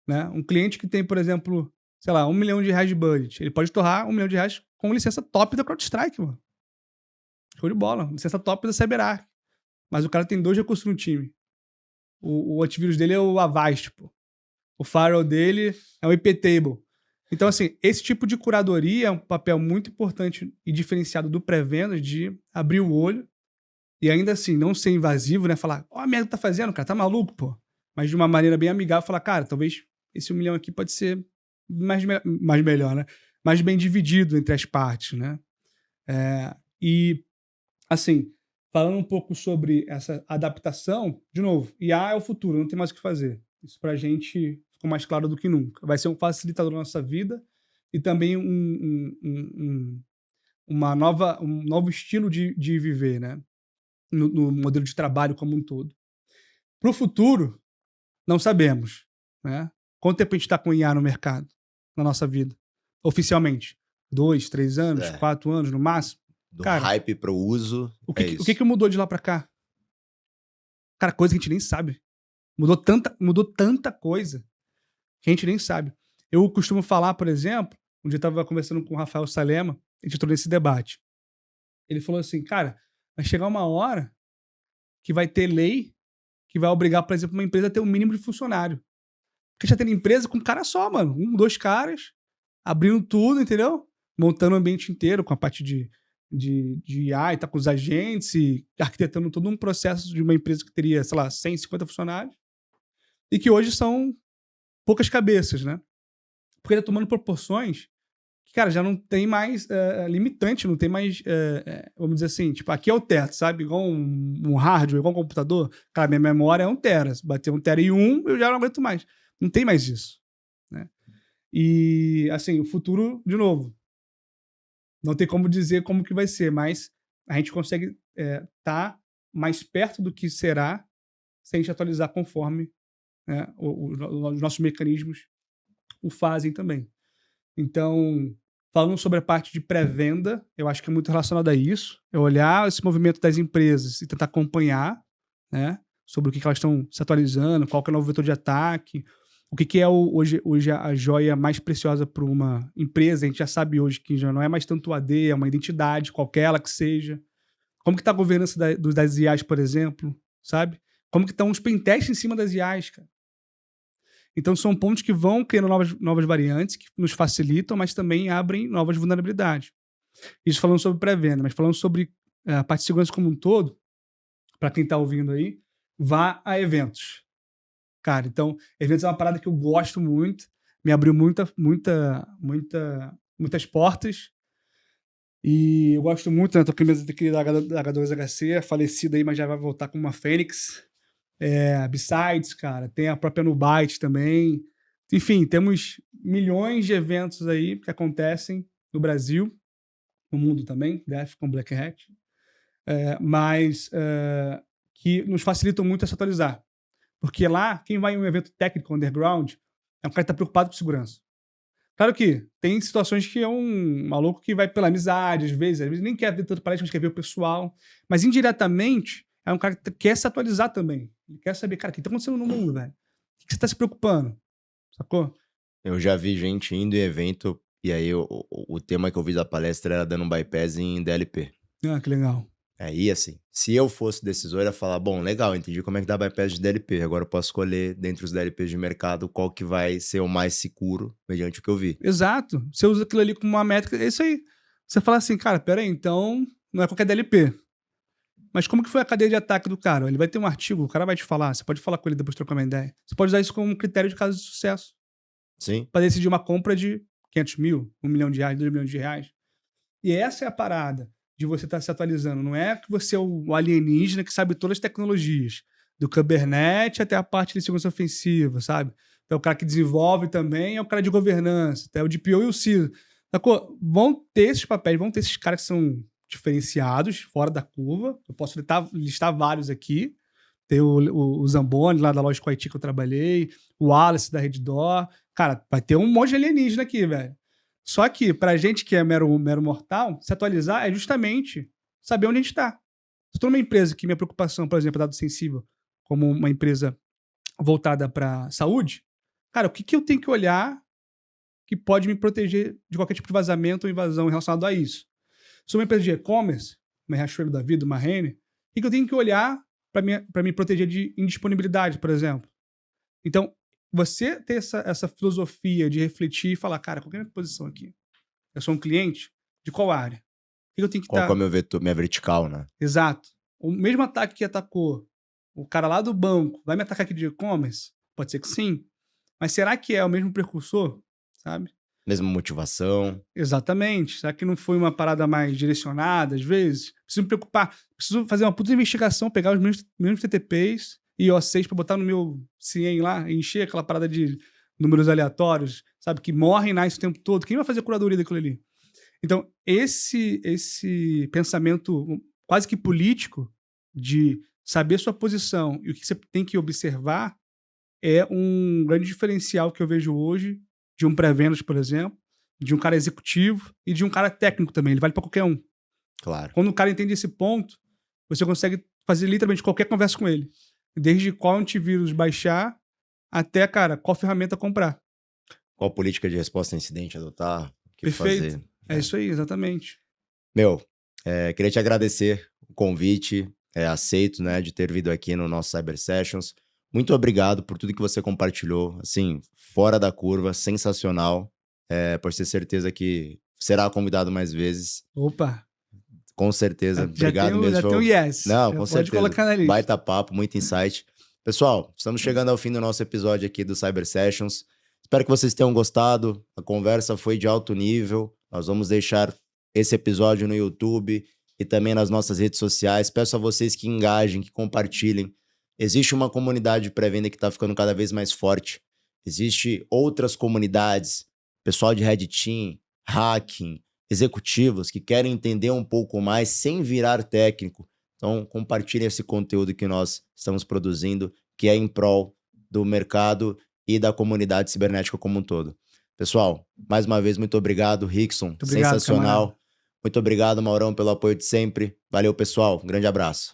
Né? Um cliente que tem, por exemplo, sei lá, R$1 milhão de budget, ele pode torrar R$1 milhão com licença top da CrowdStrike, mano. Show de bola. Licença top da CyberArk. Mas o cara tem 2 recursos no time. O antivírus dele é o Avast, pô. O firewall dele é o iptable. Então, assim, esse tipo de curadoria é um papel muito importante e diferenciado do pré-vendas, de abrir o olho e ainda assim não ser invasivo, né? Falar, ó, a merda que tá fazendo, cara, tá maluco, pô. Mas de uma maneira bem amigável, falar, cara, talvez esse 1 milhão aqui pode ser mais melhor, né? Mais bem dividido entre as partes, né? E, assim, falando um pouco sobre essa adaptação, de novo, IA é o futuro, não tem mais o que fazer. Isso pra gente ficou mais claro do que nunca. Vai ser um facilitador da nossa vida e também um novo estilo de viver, né? No modelo de trabalho como um todo. Pro futuro, não sabemos, né? Quanto tempo a gente está com IA no mercado, na nossa vida, oficialmente? 2, 3 anos, 4 anos no máximo? Do Cara, hype pro uso, o é que isso. mudou de lá para cá? Cara, coisa que a gente nem sabe. Mudou tanta coisa que a gente nem sabe. Eu costumo falar, por exemplo, um dia eu estava conversando com o Rafael Salema, a gente entrou nesse debate. Ele falou assim, cara, vai chegar uma hora que vai ter lei que vai obrigar, por exemplo, uma empresa a ter um mínimo de funcionário. Porque já tem empresa com um cara só, mano. 1, 2 caras, abrindo tudo, entendeu? Montando o ambiente inteiro com a parte de IA e tá com os agentes e arquitetando todo um processo de uma empresa que teria, sei lá, 150 funcionários. E que hoje são poucas cabeças, né? Porque ele tá tomando proporções que, cara, já não tem mais limitante, não tem mais, vamos dizer assim, tipo, aqui é o teto, sabe? Igual um hardware, igual um computador. Cara, minha memória é 1 tera. Se bater 1 tera e 1, eu já não aguento mais. Não tem mais isso, né? E, assim, o futuro, de novo, não tem como dizer como que vai ser, mas a gente consegue tá mais perto do que será se a gente atualizar conforme, né, os nossos mecanismos o fazem também. Então, falando sobre a parte de pré-venda, eu acho que é muito relacionado a isso. É olhar esse movimento das empresas e tentar acompanhar, né, sobre o que elas estão se atualizando, qual que é o novo vetor de ataque, o que é hoje a joia mais preciosa para uma empresa. A gente já sabe hoje que já não é mais tanto o AD, é uma identidade, qualquer ela que seja. Como que está a governança das IAs, por exemplo, sabe? Como que estão os pentests em cima das IAs, cara? Então, são pontos que vão criando novas variantes, que nos facilitam, mas também abrem novas vulnerabilidades. Isso falando sobre pré-venda, mas falando sobre a parte de segurança como um todo, para quem está ouvindo aí, vá a eventos. Cara, então, eventos é uma parada que eu gosto muito, me abriu muitas portas, e eu gosto muito, né? Tô com a mesa da H2HC, falecida aí, mas já vai voltar com uma Fênix. Besides, cara, tem a própria Nubyte também. Enfim, temos milhões de eventos aí que acontecem no Brasil, no mundo também, com Black Hat, mas que nos facilitam muito a se atualizar. Porque lá, quem vai em um evento técnico underground é um cara que está preocupado com segurança. Claro que tem situações que é um maluco que vai pela amizade, às vezes nem quer ver tanto palestra, mas quer ver o pessoal. Mas indiretamente, é um cara que quer se atualizar também. Ele quer saber, cara, o que está acontecendo no mundo, velho? O que você está se preocupando? Sacou? Eu já vi gente indo em evento e aí o tema que eu vi da palestra era dando um bypass em DLP. Ah, que legal. Aí, assim, se eu fosse decisor, eu ia falar, bom, legal, entendi como é que dá bypass de DLP. Agora eu posso escolher, dentre os DLPs de mercado, qual que vai ser o mais seguro, mediante o que eu vi. Exato. Você usa aquilo ali como uma métrica, é isso aí. Você fala assim, cara, peraí, então não é qualquer DLP. Mas como que foi a cadeia de ataque do cara? Ele vai ter um artigo, o cara vai te falar, você pode falar com ele depois trocar uma ideia. Você pode usar isso como um critério de caso de sucesso. Sim. Para decidir uma compra de 500 mil, 1 milhão de reais, 2 milhões de reais. E essa é a parada de você estar se atualizando. Não é que você é o alienígena que sabe todas as tecnologias, do Kubernetes até a parte de segurança ofensiva, sabe? Então, o cara que desenvolve também é o cara de governança, até o DPO e o CISO. Vão ter esses papéis, vão ter esses caras que são diferenciados, fora da curva. Eu posso listar vários aqui. Tem o Zamboni, lá da Lógico IT que eu trabalhei, o Wallace da Redditor. Cara, vai ter um monte de alienígena aqui, velho. Só que, pra gente que é mero mortal, se atualizar é justamente saber onde a gente está. Se eu tô numa empresa que minha preocupação, por exemplo, é dado sensível, como uma empresa voltada para saúde, cara, o que eu tenho que olhar que pode me proteger de qualquer tipo de vazamento ou invasão relacionado a isso? Se eu sou uma empresa de e-commerce, uma Riachuelo da vida, uma Renner, o que eu tenho que olhar para me proteger de indisponibilidade, por exemplo? Então, você ter essa filosofia de refletir e falar, cara, qual é a minha posição aqui? Eu sou um cliente de qual área? O que eu tenho que Qual que é estar... o meu vetor, minha vertical, né? Exato. O mesmo ataque que atacou o cara lá do banco vai me atacar aqui de e-commerce? Pode ser que sim. Mas será que é o mesmo precursor? Sabe? Mesma motivação. Exatamente. Será que não foi uma parada mais direcionada, às vezes? Preciso me preocupar. Preciso fazer uma puta investigação, pegar os mesmos TTPs e O6 para botar no meu CIEM lá, encher aquela parada de números aleatórios, sabe? Que morrem nice o tempo todo. Quem vai fazer a curadoria daquilo ali? Então, esse pensamento quase que político de saber sua posição e o que você tem que observar é um grande diferencial que eu vejo hoje de um pré-vendas, por exemplo, de um cara executivo e de um cara técnico também. Ele vale para qualquer um. Claro. Quando o cara entende esse ponto, você consegue fazer literalmente qualquer conversa com ele. Desde qual antivírus baixar até, cara, qual ferramenta comprar. Qual política de resposta a incidente adotar? O que Perfeito. fazer? É isso aí, exatamente. Meu, queria te agradecer o convite, aceito, né, de ter vindo aqui no nosso Cyber Sessions. Muito obrigado por tudo que você compartilhou. Assim, fora da curva, sensacional. Por ter certeza que será convidado mais vezes. Opa, Com certeza. Obrigado mesmo. já tem um yes. Não, Já com pode certeza. colocar na lista. Baita papo, muito insight. Pessoal, estamos chegando ao fim do nosso episódio aqui do Cyber Sessions. Espero que vocês tenham gostado. A conversa foi de alto nível. Nós vamos deixar esse episódio no YouTube e também nas nossas redes sociais. Peço a vocês que engajem, que compartilhem. Existe uma comunidade de pré-venda que está ficando cada vez mais forte. Existe outras comunidades, pessoal de Red Team, hacking, executivos que querem entender um pouco mais sem virar técnico. Então, compartilhem esse conteúdo que nós estamos produzindo, que é em prol do mercado e da comunidade cibernética como um todo. Pessoal, mais uma vez, muito obrigado, Rickson. Muito obrigado, Sensacional. camarada. Muito obrigado, Maurão, pelo apoio de sempre. Valeu, pessoal. Um grande abraço.